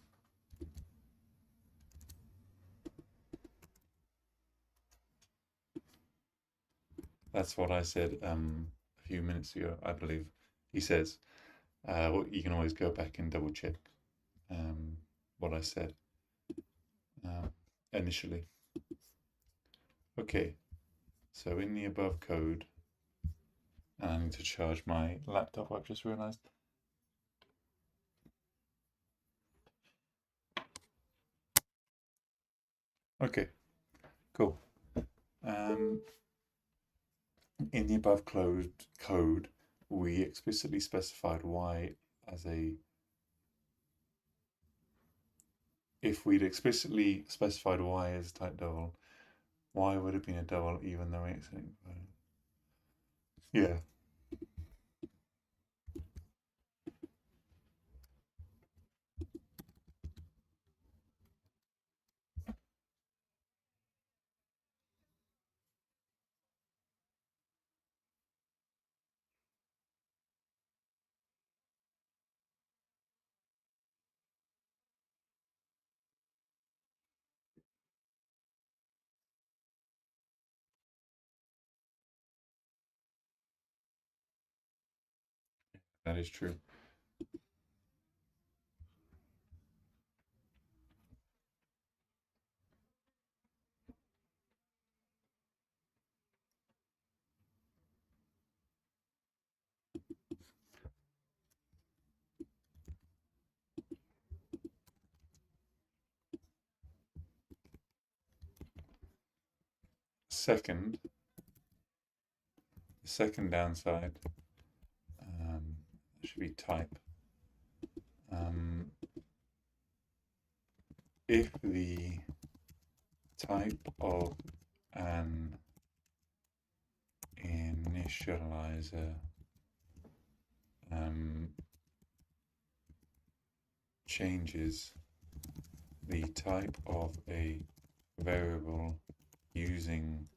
That's what I said a few minutes ago, I believe. He says, well, you can always go back and double check what I said initially. Okay, so in the above code, and I need to charge my laptop, I've just realized. Okay, cool. In the above code, we explicitly specified y as a. If we'd explicitly specified y as type double, y would have been a double even though it's. Yeah. That is true. Second, the second downside should be type. If the type of an initializer changes the type of a variable using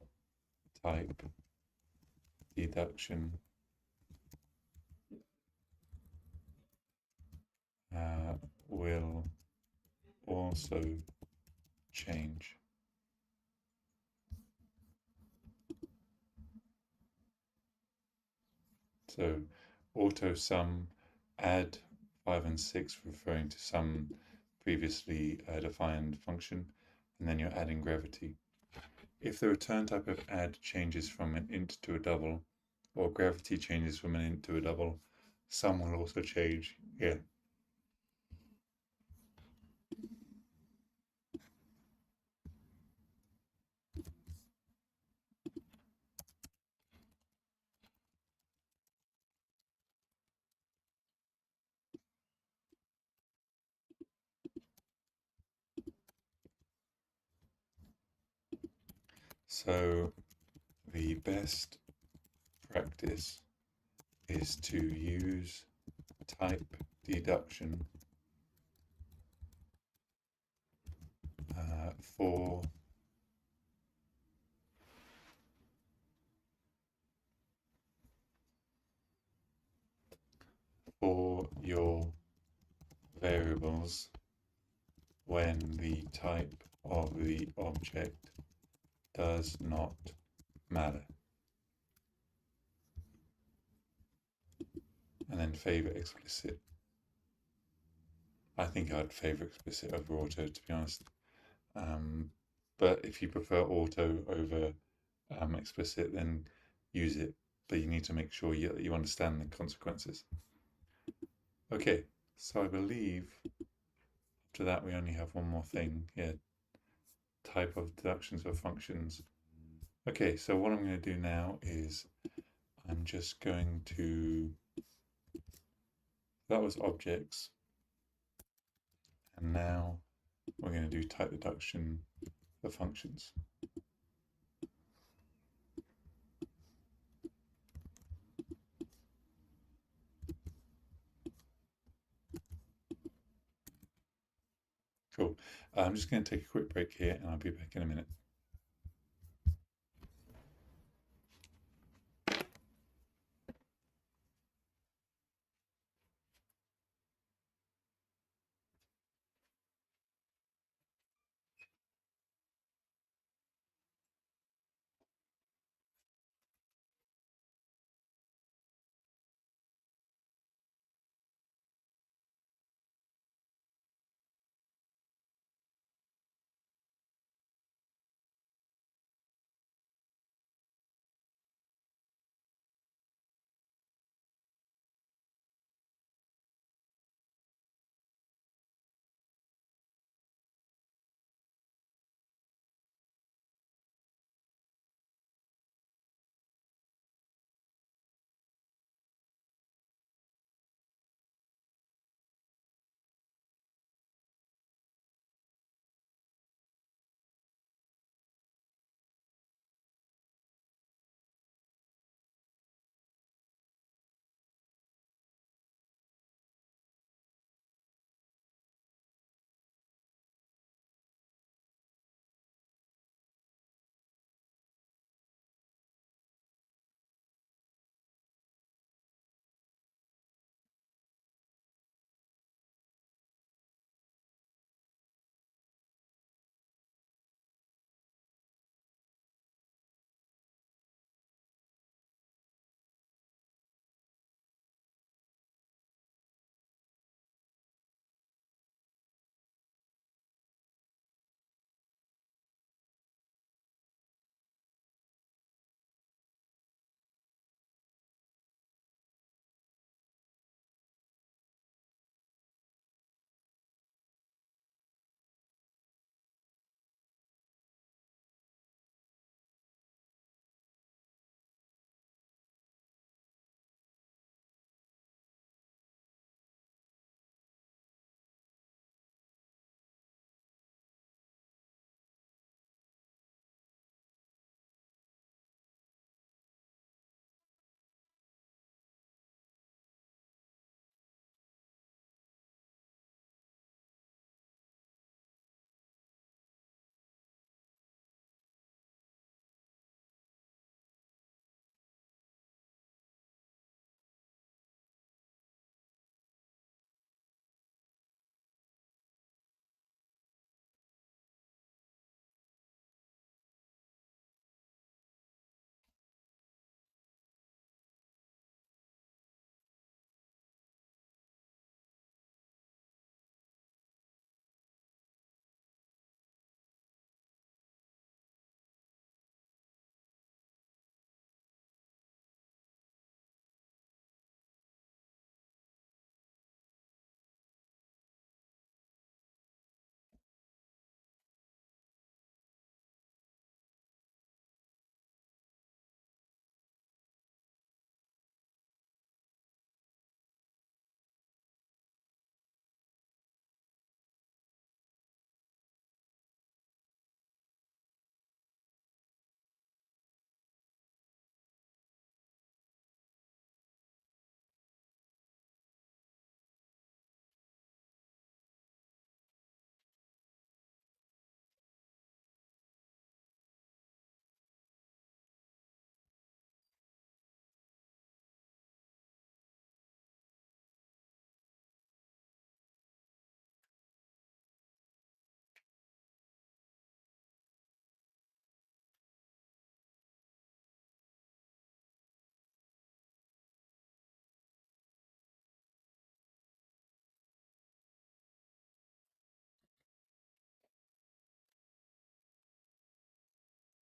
type deduction will also change. So auto sum, add 5 and 6 referring to some previously defined function, and then you're adding gravity. If the return type of add changes from an int to a double, or gravity changes from an int to a double, sum will also change. Yeah. So the best practice is to use type deduction for your variables when the type of the object does not matter. And then favor explicit. I think I'd favor explicit over auto, to be honest. But if you prefer auto over explicit, then use it. But you need to make sure you understand the consequences. Okay, so I believe after that we only have one more thing. Yeah, type of deductions of functions. Okay, so what I'm going to do now is I'm just going to, that was objects, and now we're going to do type deduction for functions. Cool. I'm just going to take a quick break here and I'll be back in a minute.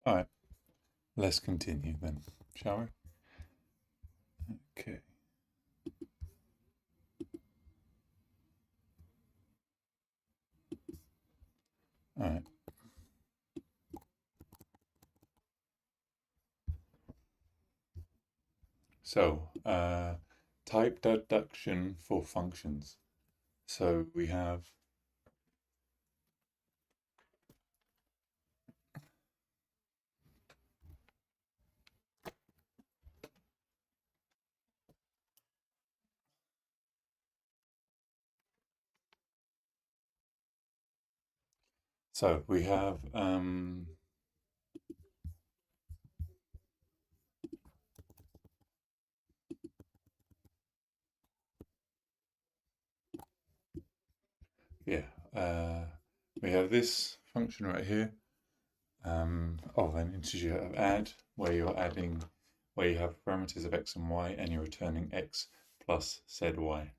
All right, let's continue then, shall we? Okay. All right. So, type deduction for functions. So we have So we have yeah, we have this function right here of an integer of add, where you're adding, where you have parameters of x and y, and you're returning x plus said y.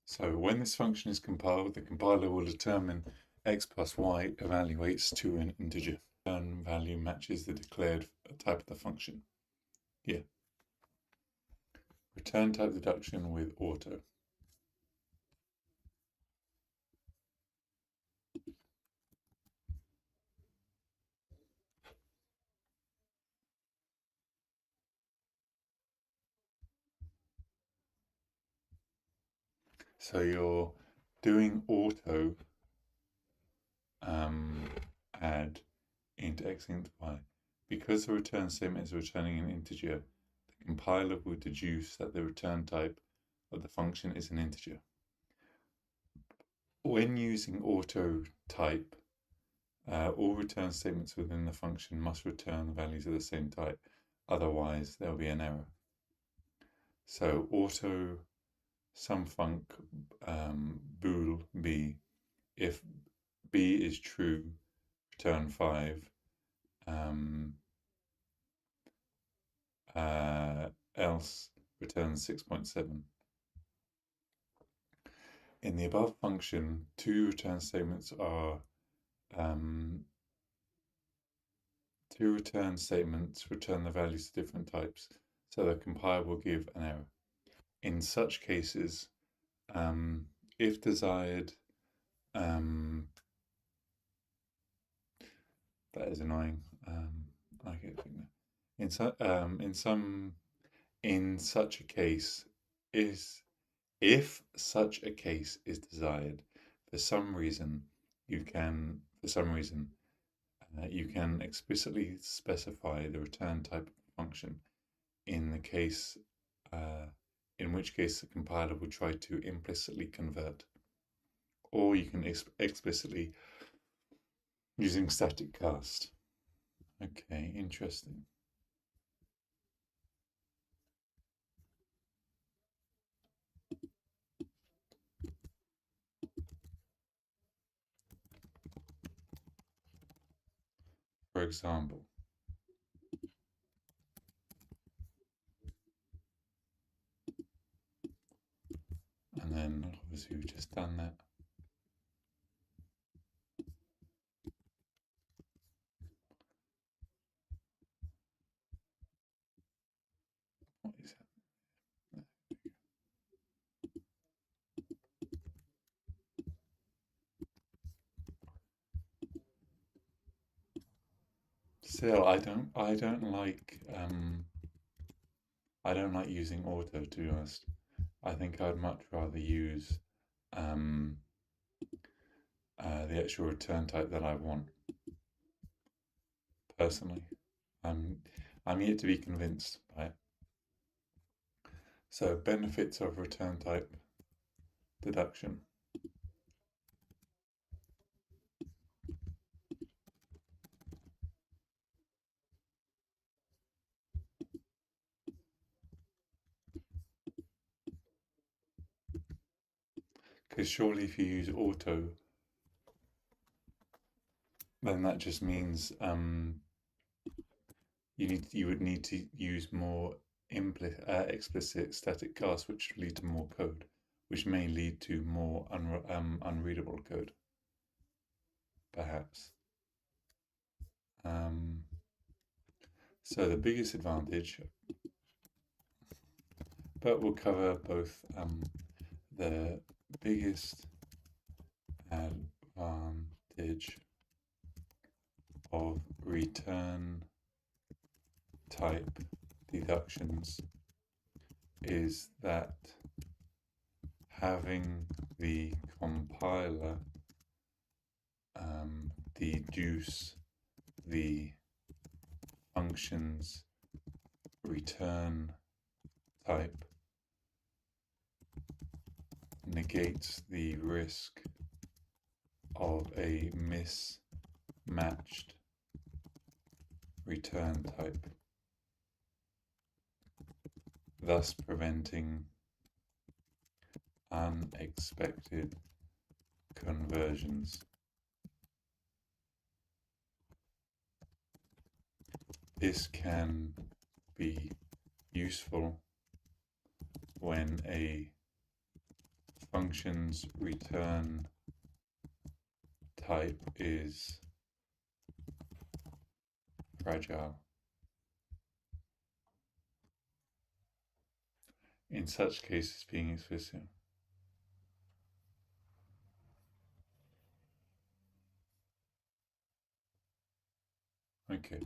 So when this function is compiled, the compiler will determine x plus y evaluates to an integer. Return value matches the declared type of the function. Yeah. Return type deduction with auto. So you're doing auto add int x int y. Because the return statement is returning an integer, the compiler will deduce that the return type of the function is an integer. When using auto type, all return statements within the function must return values of the same type, otherwise there will be an error. So auto sumfunc bool b, if b is true, return 5, else return 6.7. In the above function, two return statements are two return statements return the values of different types, so the compiler will give an error. In such cases, if desired, that is annoying. I get it now. In such a case, if such a case is desired, for some reason, you can explicitly specify the return type of the function in the case, in which case the compiler will try to implicitly convert, or you can explicitly using static cast. Okay, interesting. For example, and then obviously we've just done that. What is that? Still, I don't like using auto, to be honest. I think I'd much rather use the actual return type that I want. Personally, I'm yet to be convinced by it. So benefits of return type deduction. Because surely if you use auto, then that just means you would need to use more explicit static cast, which would lead to more code, which may lead to more unreadable code, perhaps. So the biggest advantage, but we'll cover both. The biggest advantage of return type deductions is that having the compiler deduce the function's return type negates the risk of a mismatched return type, thus preventing unexpected conversions. This can be useful when a function's return type is fragile. In such cases, being explicit. Okay.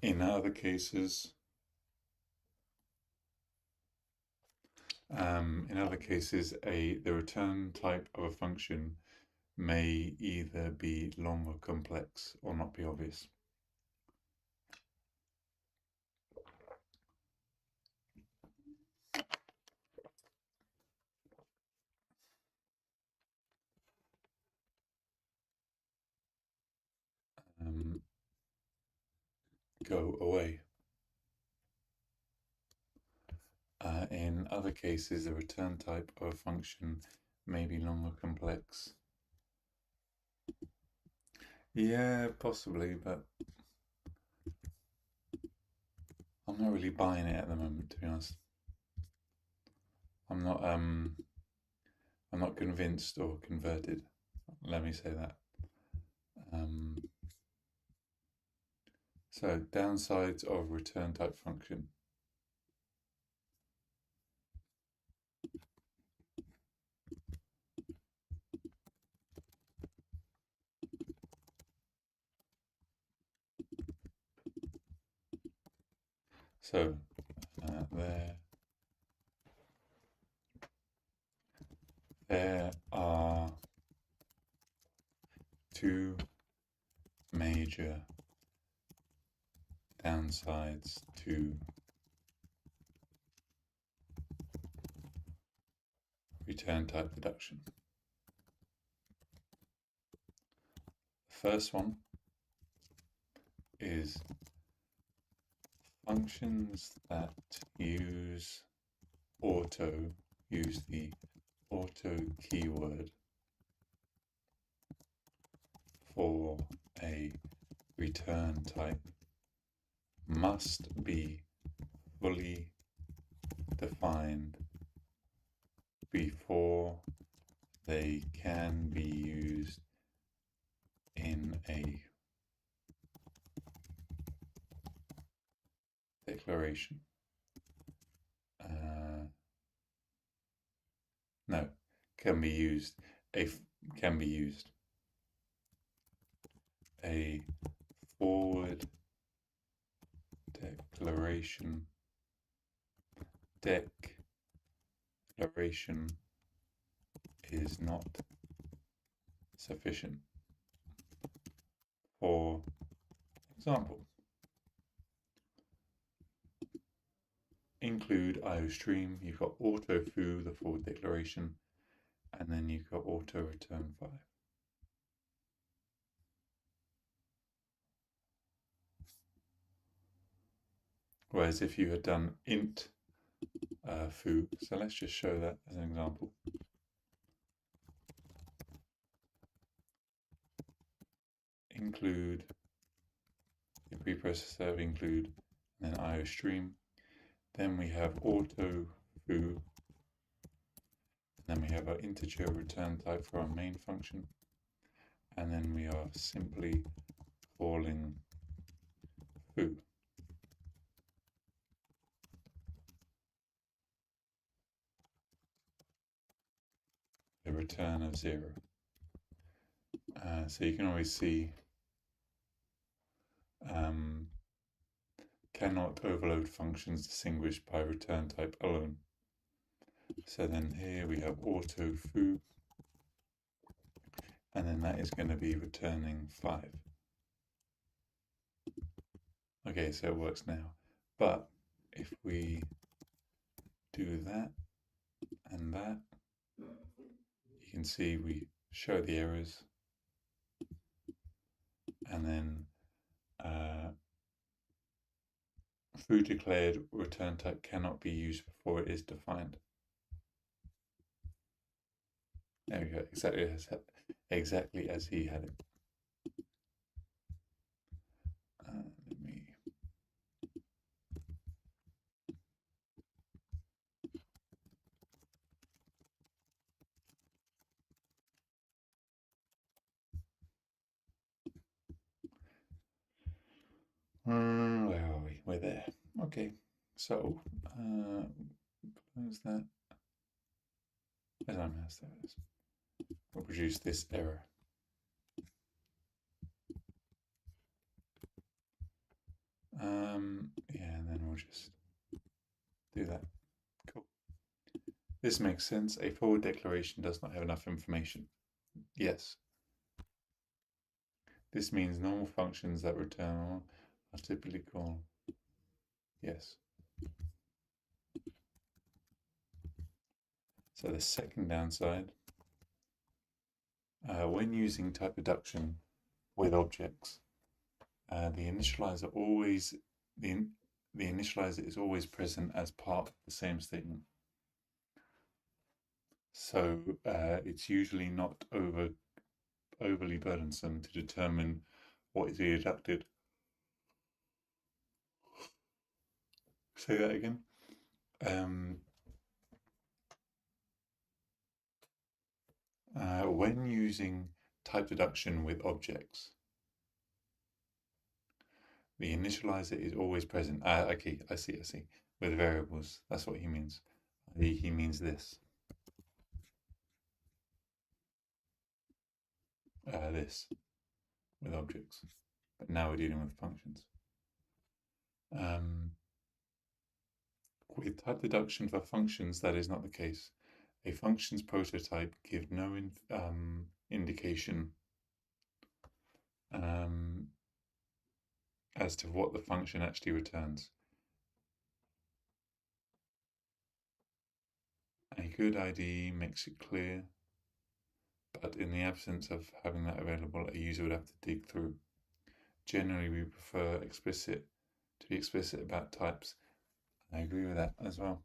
In other cases, the return type of a function may either be long or complex or not be obvious. Go away. In other cases, the return type of a function may be long or complex. Yeah, possibly, but I'm not really buying it at the moment, to be honest. I'm not convinced or converted. Let me say that. So downsides of return type function. So there are two major downsides to return type reduction. The first one is functions that use the auto keyword for a return type must be fully defined before they can be used in a declaration. No, can be used. Can be used. A forward declaration is not sufficient. For example, include IOStream, you've got autofoo, the forward declaration, and then you've got auto return 5. Whereas if you had done int foo, so let's just show that as an example. Include the preprocessor of include, and then IOStream. Then we have auto foo. Then we have our integer return type for our main function. And then we are simply calling foo. The return of 0. So you can always see cannot overload functions distinguished by return type alone. So then here we have auto foo, and then that is going to be returning 5. Okay, so it works now. But if we do that and that, you can see we show the errors, and then foo declared return type cannot be used before it is defined. There we go, exactly as he had it. Let me. Where are we? We're there. Okay, so close that. As I'm asked, there it is. We'll produce this error. Yeah, and then we'll just do that. Cool. This makes sense. A forward declaration does not have enough information. Yes. This means normal functions that return are typically called. Yes. So the second downside, when using type reduction with objects, the initializer is always present as part of the same statement. So it's usually not overly burdensome to determine what is deducted. Say that again. When using type deduction with objects, the initializer is always present. Okay, I see. With variables, that's what he means. He means this. This with objects. But now we're dealing with functions. With type deduction for functions, that is not the case. A function's prototype gives no indication as to what the function actually returns. A good IDE makes it clear, but in the absence of having that available, a user would have to dig through. Generally, we prefer to be explicit about types. I agree with that as well.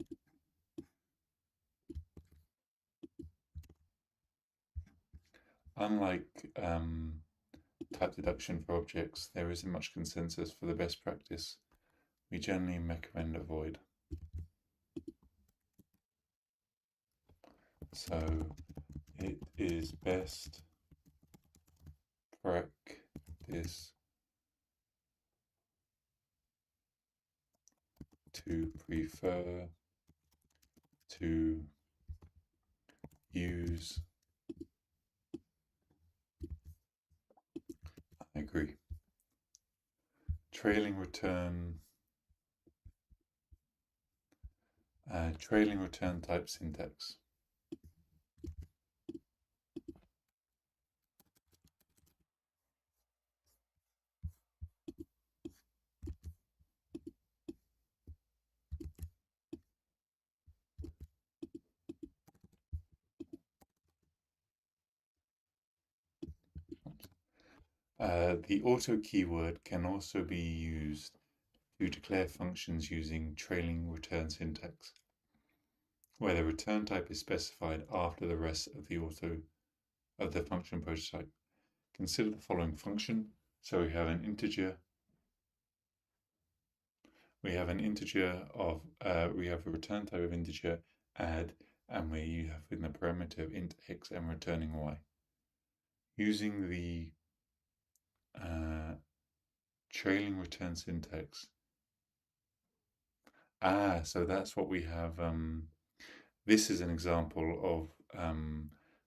Unlike type deduction for objects, there isn't much consensus for the best practice. We generally recommend avoid. So it is best practice to prefer to use. I agree. Trailing return type syntax. The auto keyword can also be used to declare functions using trailing return syntax, where the return type is specified after the rest of the function prototype. Consider the following function. So we have an integer. We have a return type of integer add, and we have in the parameter of int x and returning y. Using the trailing return syntax. So that's what we have. This is an example of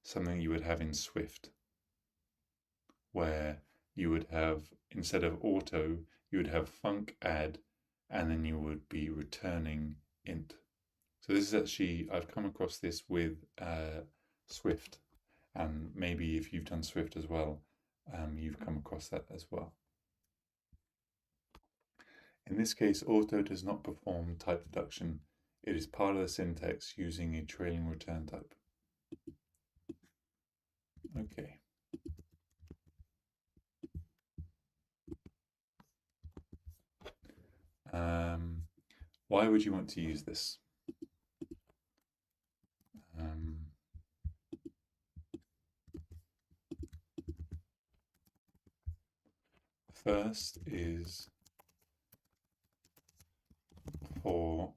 something you would have in Swift, where you would have, instead of auto, you would have func add, and then you would be returning int. So this is actually, I've come across this with Swift, and maybe if you've done Swift as well, you've come across that as well. In this case, auto does not perform type deduction. It is part of the syntax using a trailing return type. Okay. Why would you want to use this? First is for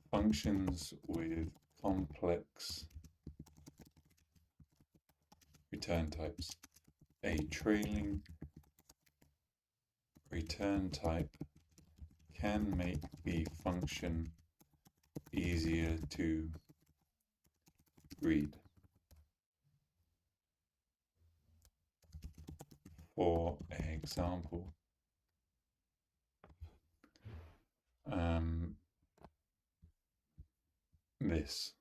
functions with complex return types. A trailing return type can make the function easier to read. For example, this.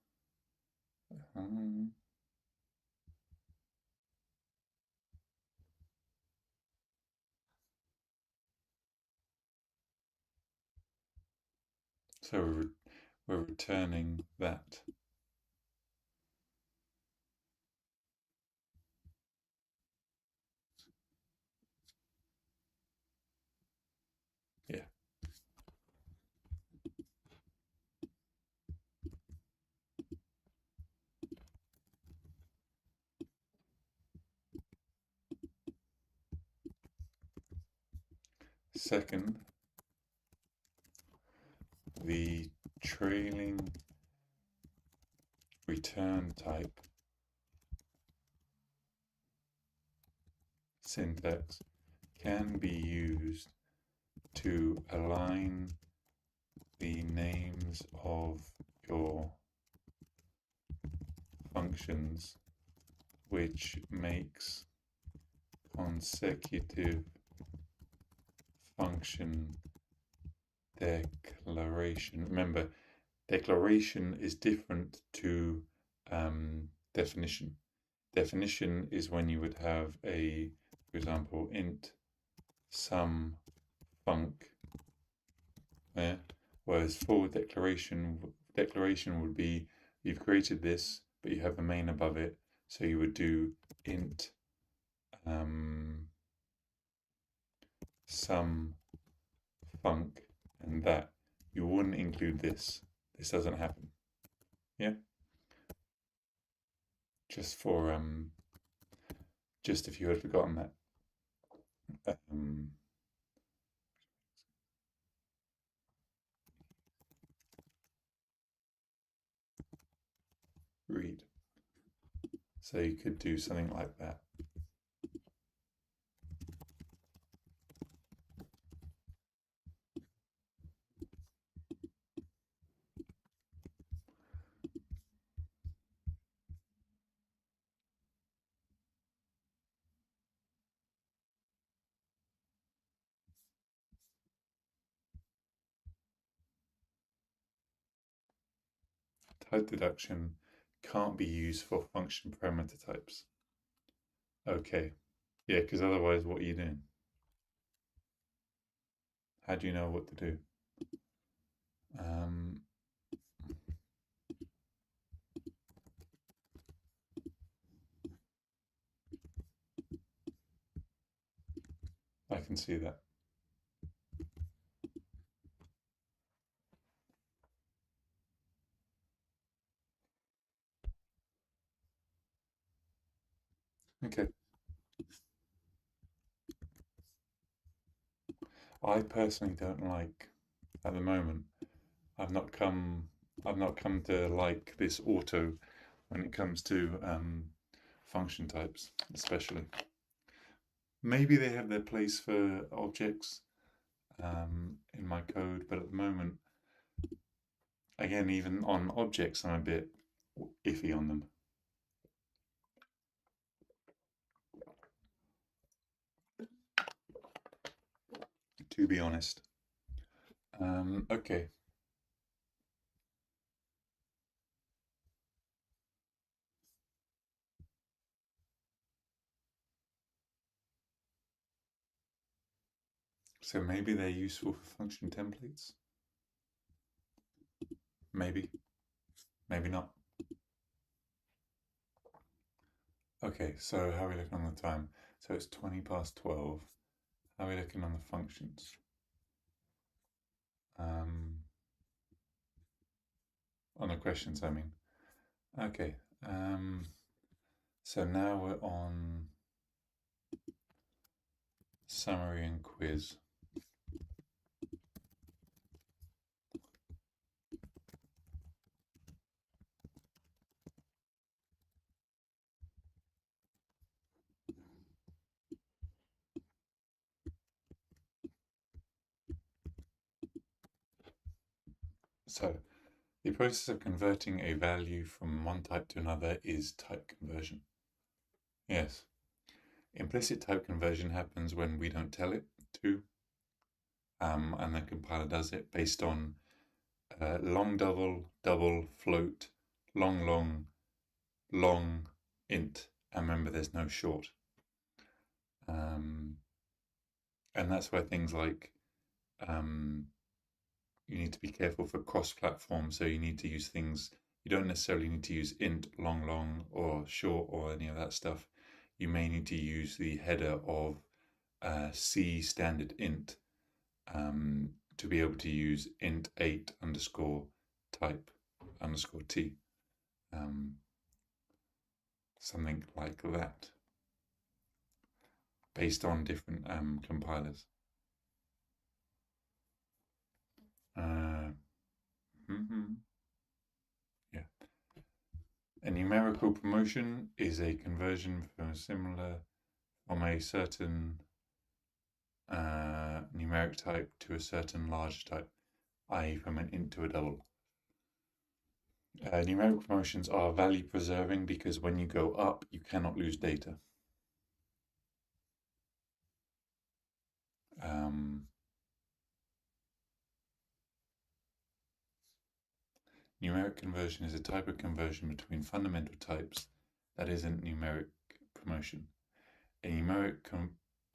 So we're returning that. Yeah. Second, the trailing return type syntax can be used to align the names of your functions, which makes consecutive function declaration. Remember, declaration is different to definition. Definition is when you would have a, for example, int sum func, yeah? Whereas full declaration would be you've created this, but you have a main above it, so you would do int sum func, and that you wouldn't include this. This doesn't happen. Yeah. Just for just if you had forgotten that. Read. So you could do something like that. Type deduction can't be used for function parameter types. Okay. Yeah, because otherwise what are you doing? How do you know what to do? I can see that. Okay. I personally don't like, at the moment, I've not come to like this auto when it comes to function types, especially. Maybe they have their place for objects in my code, but at the moment, again, even on objects, I'm a bit iffy on them. To be honest. Okay. So maybe they're useful for function templates. Maybe, maybe not. Okay, so how are we looking on the time? So it's 20 past 12. How are we looking on the functions? On the questions, I mean. Okay, so now we're on summary and quiz. So the process of converting a value from one type to another is type conversion. Yes. Implicit type conversion happens when we don't tell it to, and the compiler does it based on long double, double, float, long, long, long, int. And remember, there's no short. And that's where things like you need to be careful for cross-platform. So you need to use things, you don't necessarily need to use int, long, long, or short, or any of that stuff. You may need to use the header of C standard int to be able to use int 8 underscore type underscore t. Something like that, based on different compilers. Yeah. A numerical promotion is a conversion from a certain numeric type to a certain large type, i.e. from an int to a double. Numeric promotions are value preserving because when you go up, you cannot lose data. Numeric conversion is a type of conversion between fundamental types that isn't numeric promotion. A numeric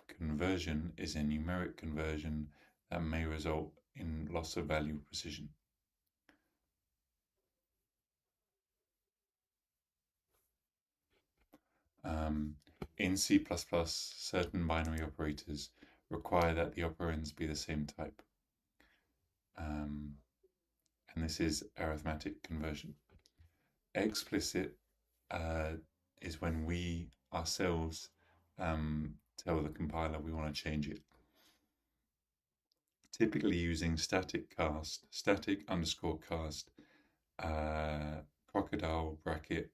conversion is a numeric conversion that may result in loss of value precision. In C++, certain binary operators require that the operands be the same type. And this is arithmetic conversion. Explicit is when we ourselves tell the compiler we want to change it. Typically using static underscore cast, crocodile bracket,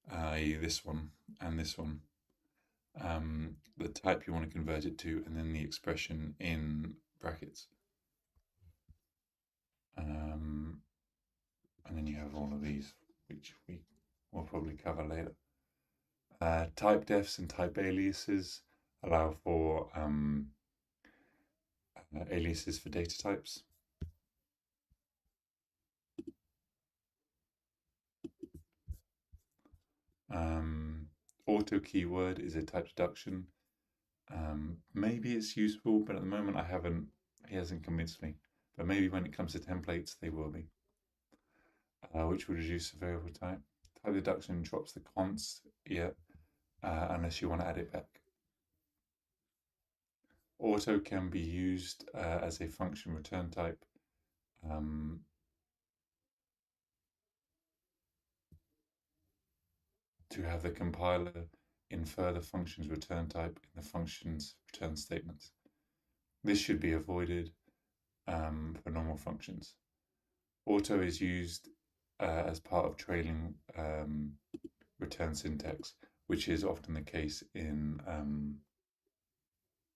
this one and this one, the type you want to convert it to, and then the expression in brackets. And then you have all of these, which we will probably cover later. Type defs and type aliases allow for aliases for data types. Auto keyword is a type deduction. Maybe it's useful, but at the moment he hasn't convinced me. But maybe when it comes to templates, they will be. Which will reduce the variable type. Type deduction drops the const, unless you want to add it back. Auto can be used as a function return type. To have the compiler infer the function's return type in the function's return statements. This should be avoided for normal functions. Auto is used as part of trailing return syntax, which is often the case in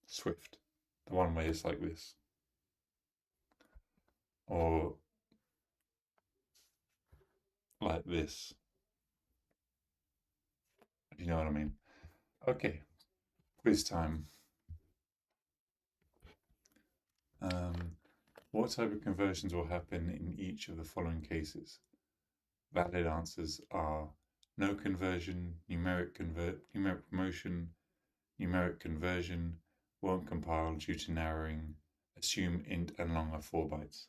Swift. The one way it's like this. Or like this. If you know what I mean. Okay, quiz time. What type of conversions will happen in each of the following cases? Valid answers are no conversion, numeric promotion, numeric conversion, won't compile due to narrowing. Assume int and long are 4 bytes.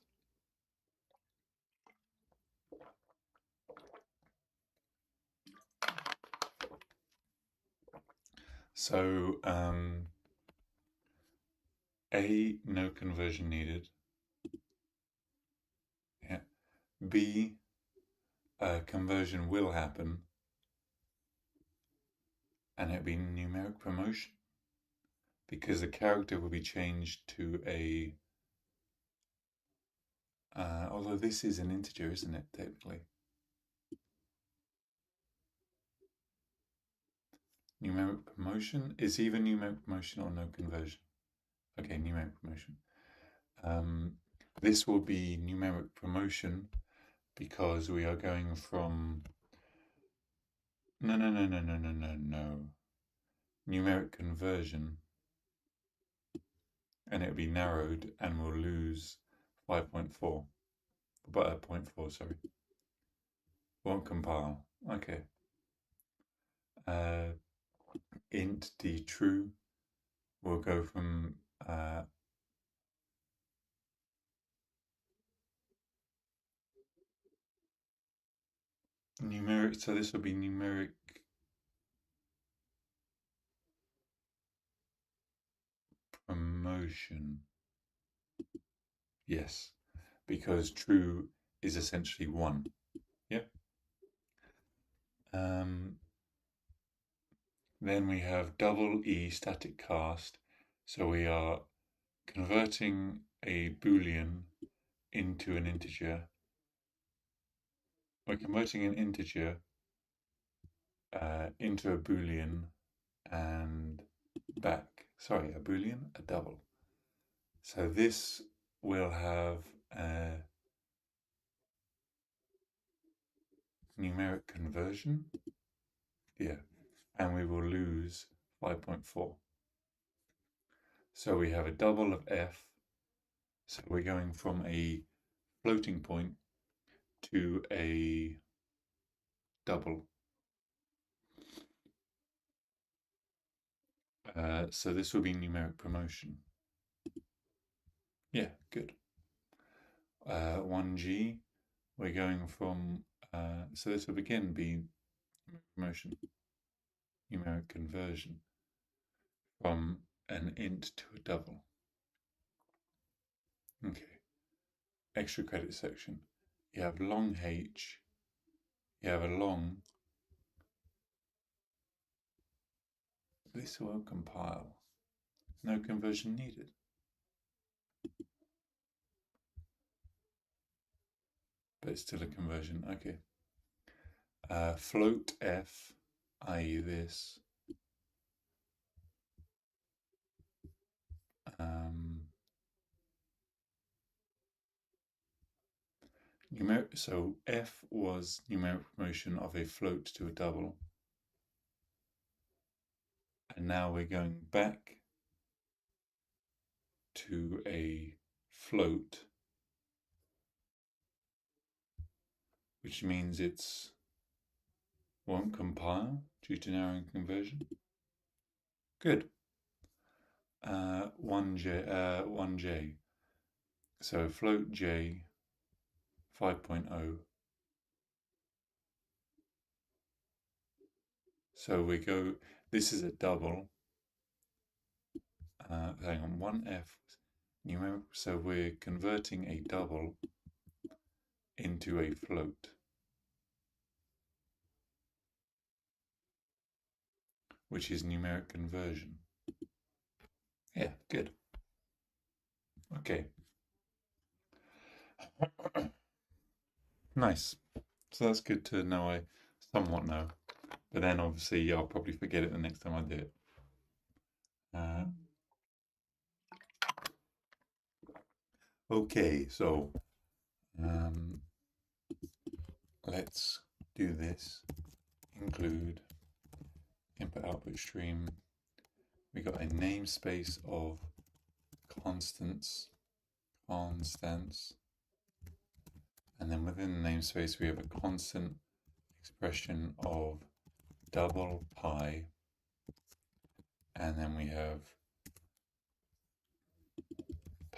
So A, no conversion needed. Yeah. B, conversion will happen, and it'll be numeric promotion because the character will be changed to a. Although this is an integer, isn't it? Technically, numeric promotion is either numeric promotion or no conversion. Okay, numeric promotion. This will be numeric promotion because we are going from no. Numeric conversion, and it'll be narrowed, and we'll lose 5.4, but 0.4, sorry. Won't compile. Okay. Int d true will go from numeric, so this will be numeric promotion. Yes, because true is essentially 1. Yep. Then we have double E static cast. So we are converting a Boolean into an integer. We're converting an integer into a Boolean and back. Sorry, a Boolean, a double. So this will have a numeric conversion. Yeah, and we will lose 5.4. So we have a double of f. So we're going from a floating point to a double. So this will be numeric promotion. Yeah, good. 1g, we're going from, so this will again be promotion, numeric conversion from an int to a double. Okay, extra credit section. You have long h, you have a long, this will compile, no conversion needed. But it's still a conversion, okay. Float f, i.e. this, so f was numeric promotion of a float to a double. And now we're going back to a float, which means it's won't compile due to narrowing conversion. Good. 1j. So float j 5.0. So we go, this is a double. Hang on, 1f numeric. So we're converting a double into a float, which is numeric conversion. Yeah, good. Okay. Nice. So that's good to know. I somewhat know. But then obviously I'll probably forget it the next time I do it. Okay, so let's do this. Include input output stream. We got a namespace of constants, and then within the namespace we have a constant expression of double pi, and then we have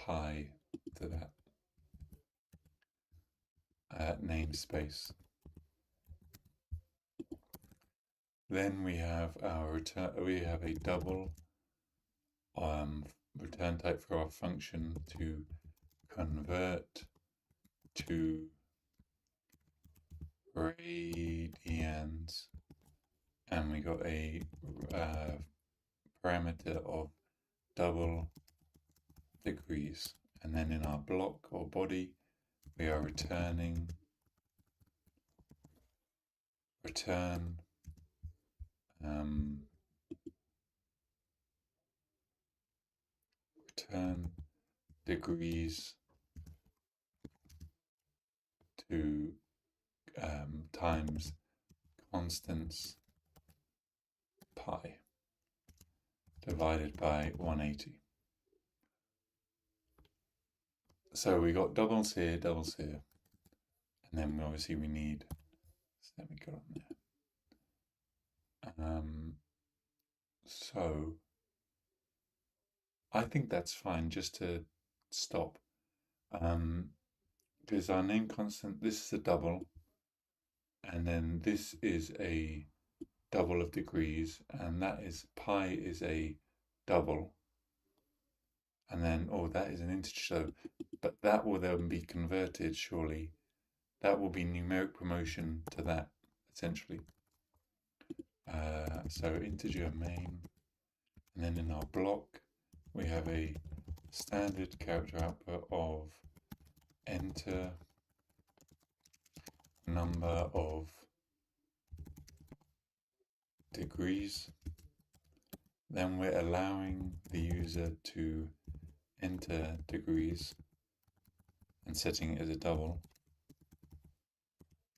pi to that namespace. Then we have our return. We have a double return type for our function to convert to radians, and we got a parameter of double degrees. And then in our block or body, we are return degrees to times constants pi divided by 180. So we got doubles here, and then obviously we need semicolon there. So I think that's fine just to stop, because our name constant, this is a double, and then this is a double of degrees, and that is pi is a double, and then that is an integer, so, but that will then be converted, surely. That will be numeric promotion to that, essentially. So integer main, and then in our block we have a standard character output of enter number of degrees. Then we're allowing the user to enter degrees and setting it as a double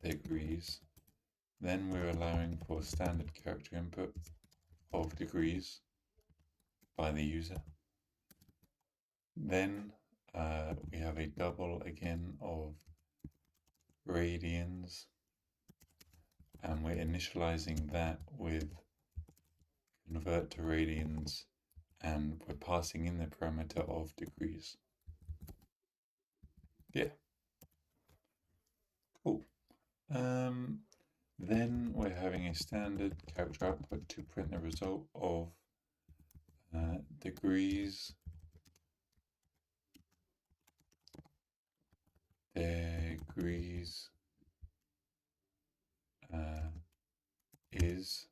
degrees. Then we're allowing for standard character input of degrees by the user. Then we have a double again of radians, and we're initializing that with convert to radians, and we're passing in the parameter of degrees. Yeah. Cool. Then we're having a standard character output to print the result of degrees is,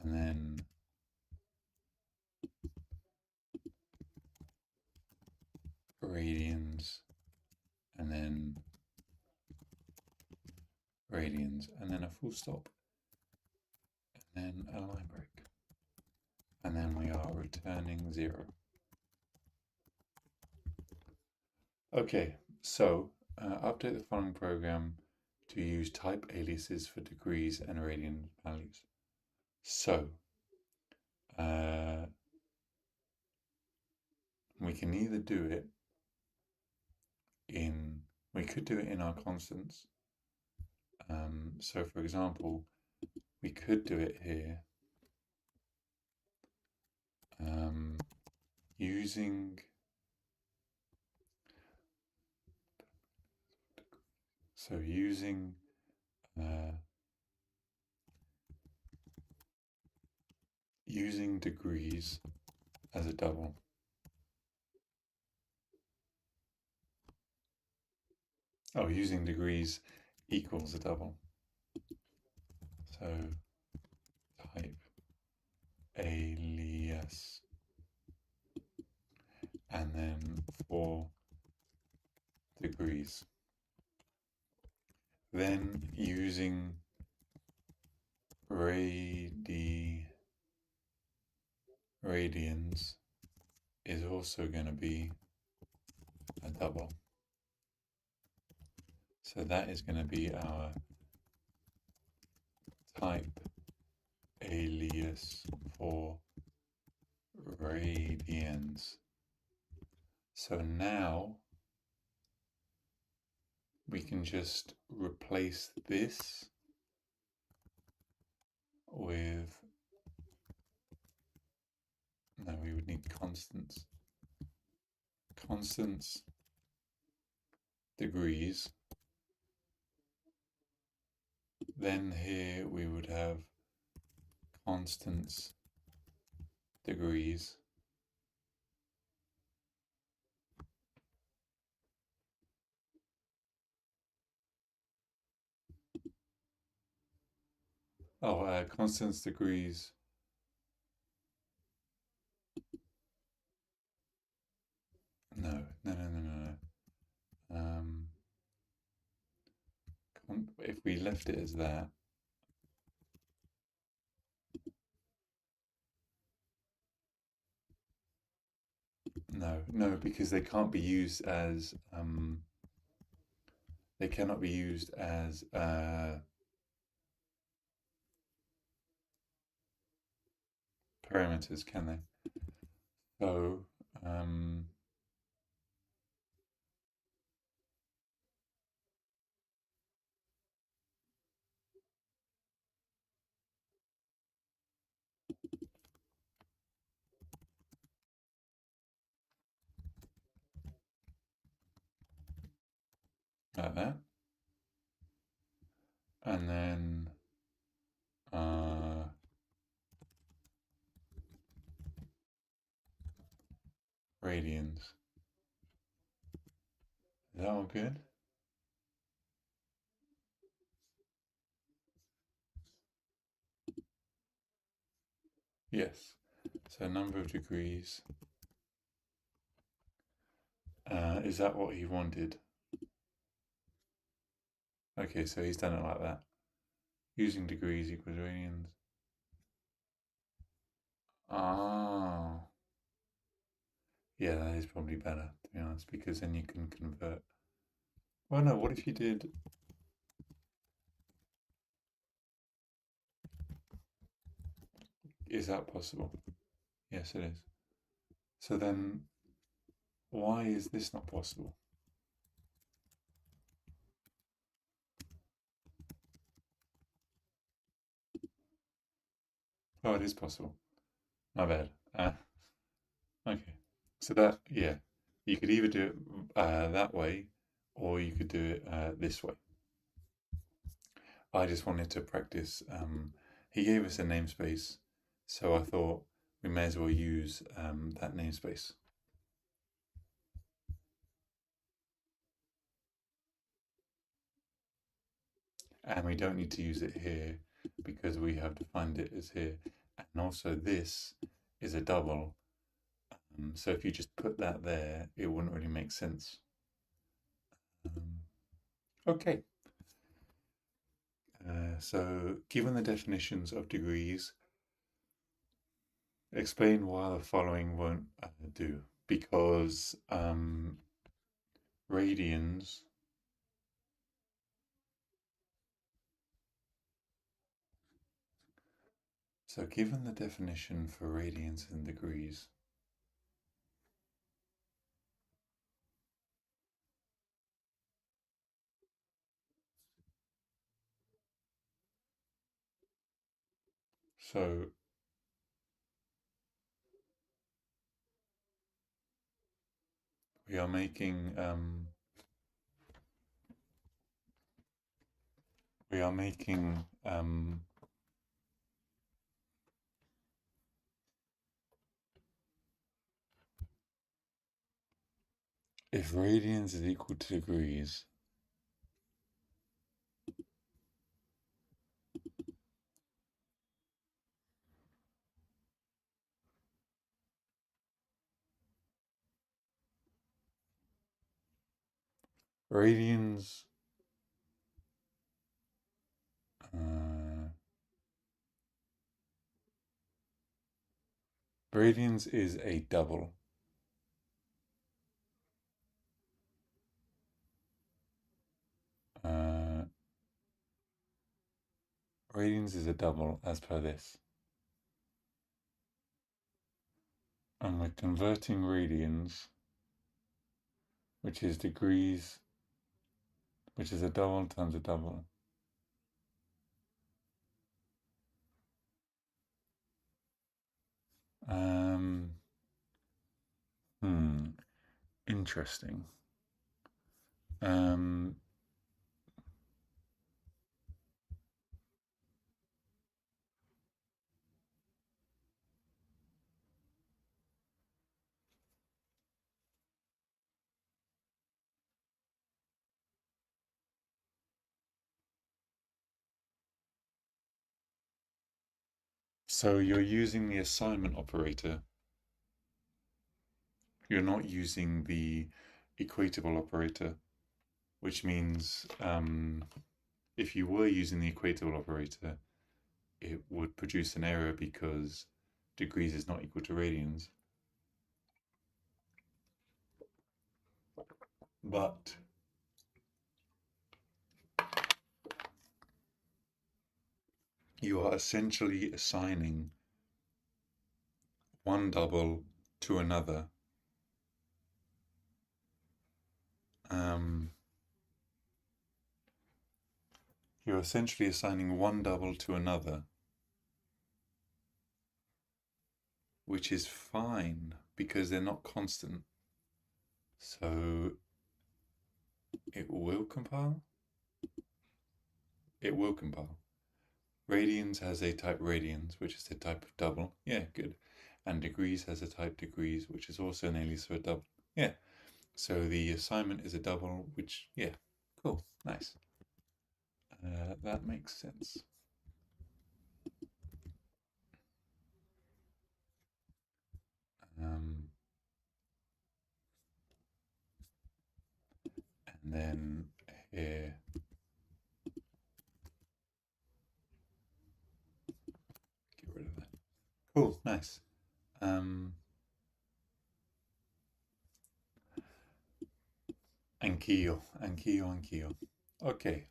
and then radians, and then radians, and then a full stop, and then a line break, and then we are returning 0. Okay, so update the following program to use type aliases for degrees and radian values. So we can either do it we could do it in our constants. So for example, we could do it here using using degrees as a double. Using degrees equals a double. So type alias, and then for degrees. Then using radians is also going to be a double. So that is going to be our type alias for radians. So now we can just replace this with, no, we would need constants. constants, degrees. Then here we would have constants, degrees. Oh, constants, degrees. No, no, no, no, no, no. If we left it as that, no, no, because they can't be used as they cannot be used as parameters, can they? So like that, and then radians. Is that all good? Yes. So number of degrees. Is that what he wanted? Okay, so he's done it like that. Using degrees equals radians. Ah. Yeah, that is probably better, to be honest, because then you can convert. Well, no, what if you did. Is that possible? Yes, it is. So then, why is this not possible? Oh, it is possible. My bad. Okay. So that, yeah, you could either do it that way, or you could do it this way. I just wanted to practice. He gave us a namespace, so I thought we may as well use that namespace. And we don't need to use it here because we have defined it as here. And also this is a double. So if you just put that there, it wouldn't really make sense. Okay. So given the definitions of degrees, explain why the following won't do. Because radians So given the definition for radians and degrees, so we are making we are making if radians is equal to degrees, radians radians is a double. Radians is a double as per this. And we're converting radians, which is degrees, which is a double times a double. Um, Interesting. Um, so you're using the assignment operator. You're not using the equatable operator, which means if you were using the equatable operator, it would produce an error because degrees is not equal to radians. But you are essentially assigning one double to another. You're essentially assigning one double to another, which is fine because they're not constant. So it will compile. It will compile. Radians has a type radians, which is a type of double. Yeah, good. And degrees has a type degrees, which is also an alias for a double. Yeah. So the assignment is a double, which, yeah, cool, nice. That makes sense. And then here, get rid of that. Cool, nice. Anch'io, anch'io, anch'io. Okay,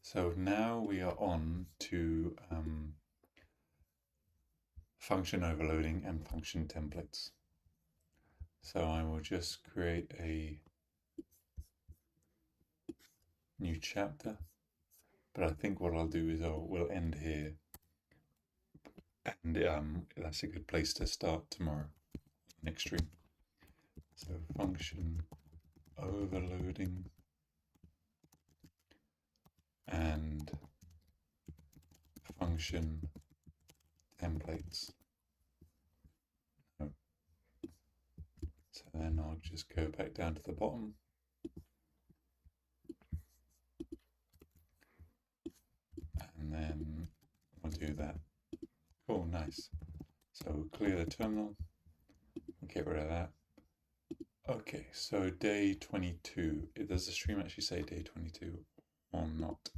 so now we are on to function overloading and function templates. So I will just create a new chapter, but I think what I'll do is we'll end here, and that's a good place to start tomorrow, next stream. So function overloading and function templates. So then I'll just go back down to the bottom. And then I'll do that. Cool, nice. So clear the terminal, get rid of that. Okay, so day 22. Does the stream actually say day 22 or not?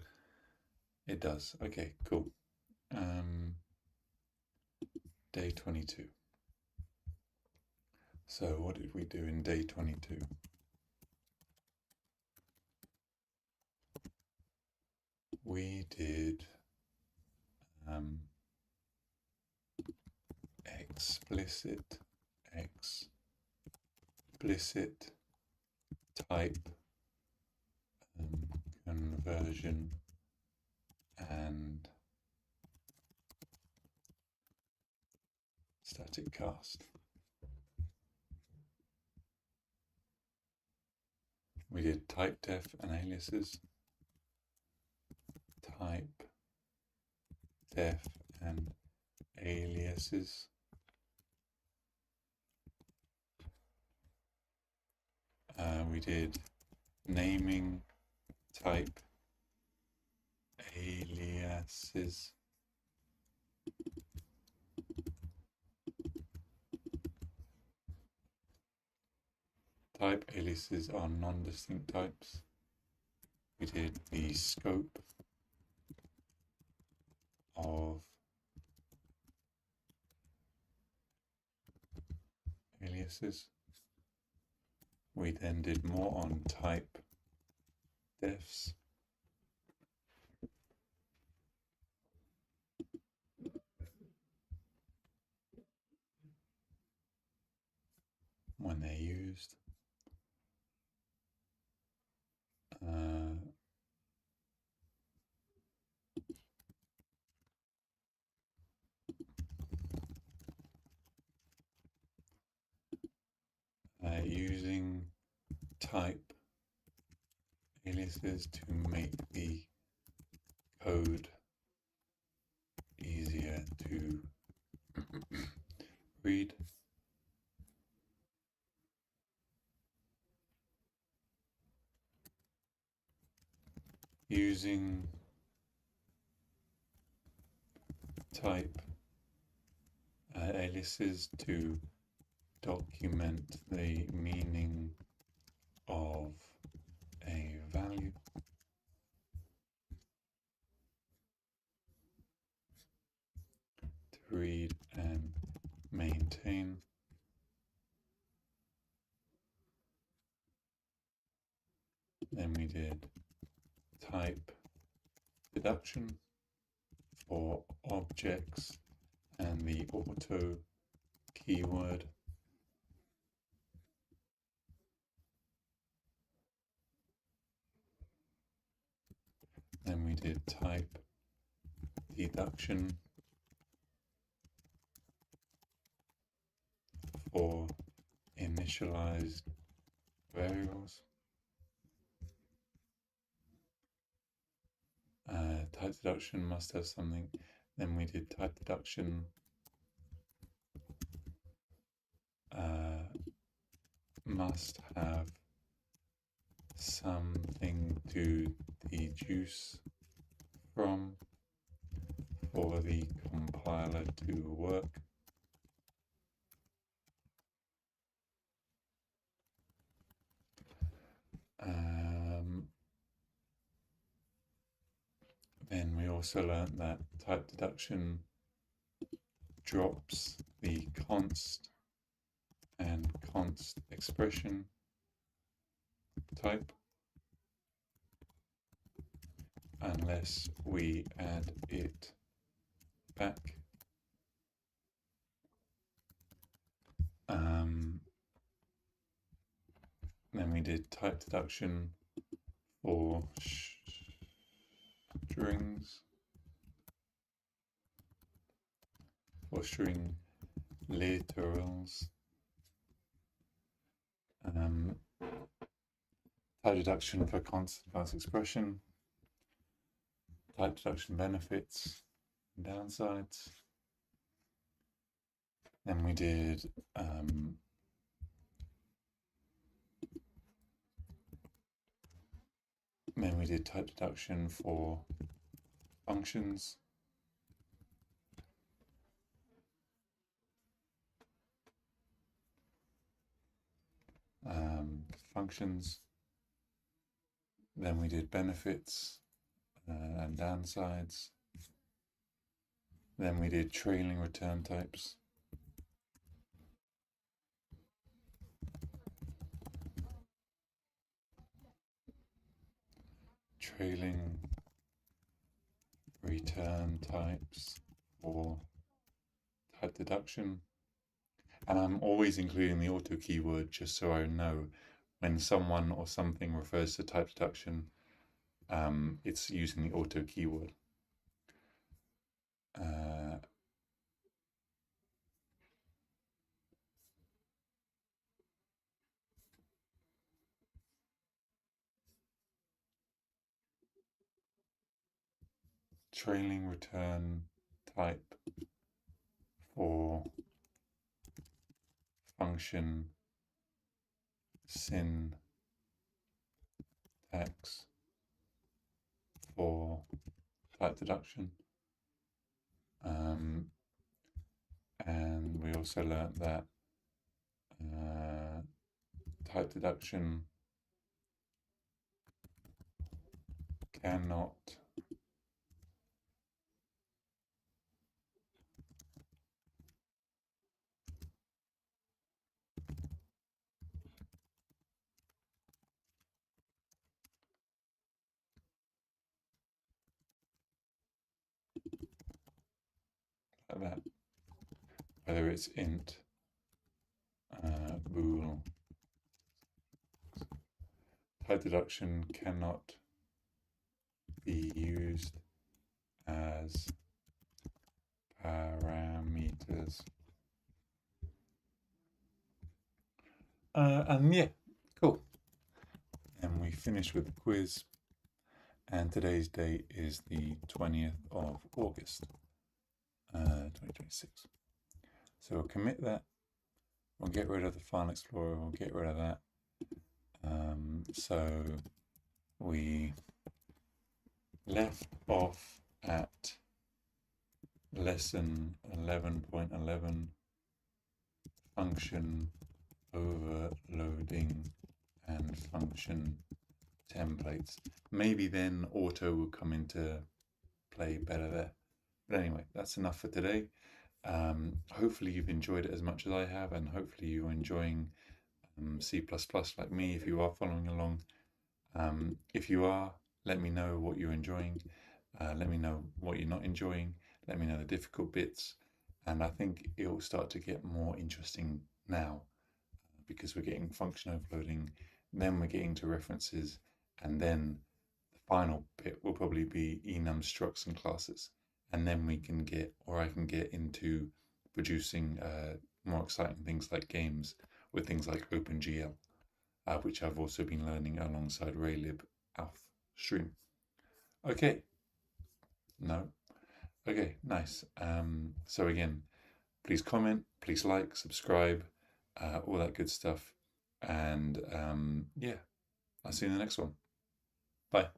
It does. Okay, cool. Day 22. So what did we do in day 22? We did explicit type conversion and static cast. We did type def and aliases, type def and aliases. We did naming type aliases. Type aliases are non-distinct types. We did the scope of aliases. We then did more on type defs. When they're used. Using type aliases to make the code easier to read. Using type aliases to document the meaning of a value. To read and maintain. Then we did type deduction for objects and the auto keyword. Then we did type deduction for initialized variables. Type deduction must have something. Then we did type deduction must have something to deduce from for the compiler to work. Then we also learned that type deduction drops the const and const expression type unless we add it back. Then we did type deduction for strings or string literals. Type deduction for constant class expression. Type deduction benefits and downsides. Then we did type deduction for functions. Then we did benefits and downsides. Then we did trailing return types. Trailing return types for type deduction. And I'm always including the auto keyword just so I know when someone or something refers to type deduction, it's using the auto keyword. Trailing return type for function syntax for type deduction. And we also learned that type deduction cannot that, whether it's int, bool. Type deduction cannot be used as parameters. And yeah, cool. finished with the quiz, and today's date is the 20th of August, 2026. So we'll commit that. We'll get rid of the File Explorer. We'll get rid of that. So we left off at lesson 11.11, function overloading and function templates. Maybe then auto will come into play better there. But anyway, that's enough for today. Hopefully you've enjoyed it as much as I have, and hopefully you're enjoying C++ like me if you are following along. If you are, let me know what you're enjoying. Let me know what you're not enjoying. Let me know the difficult bits. And I think it will start to get more interesting now, because we're getting function overloading, then we're getting to references, and then the final bit will probably be enum structs and classes. And then we can get, or I can get into producing more exciting things like games with things like OpenGL, which I've also been learning alongside Raylib Alf Stream. Okay. No. Okay, nice. So again, please comment, please like, subscribe, all that good stuff. And yeah, I'll see you in the next one. Bye.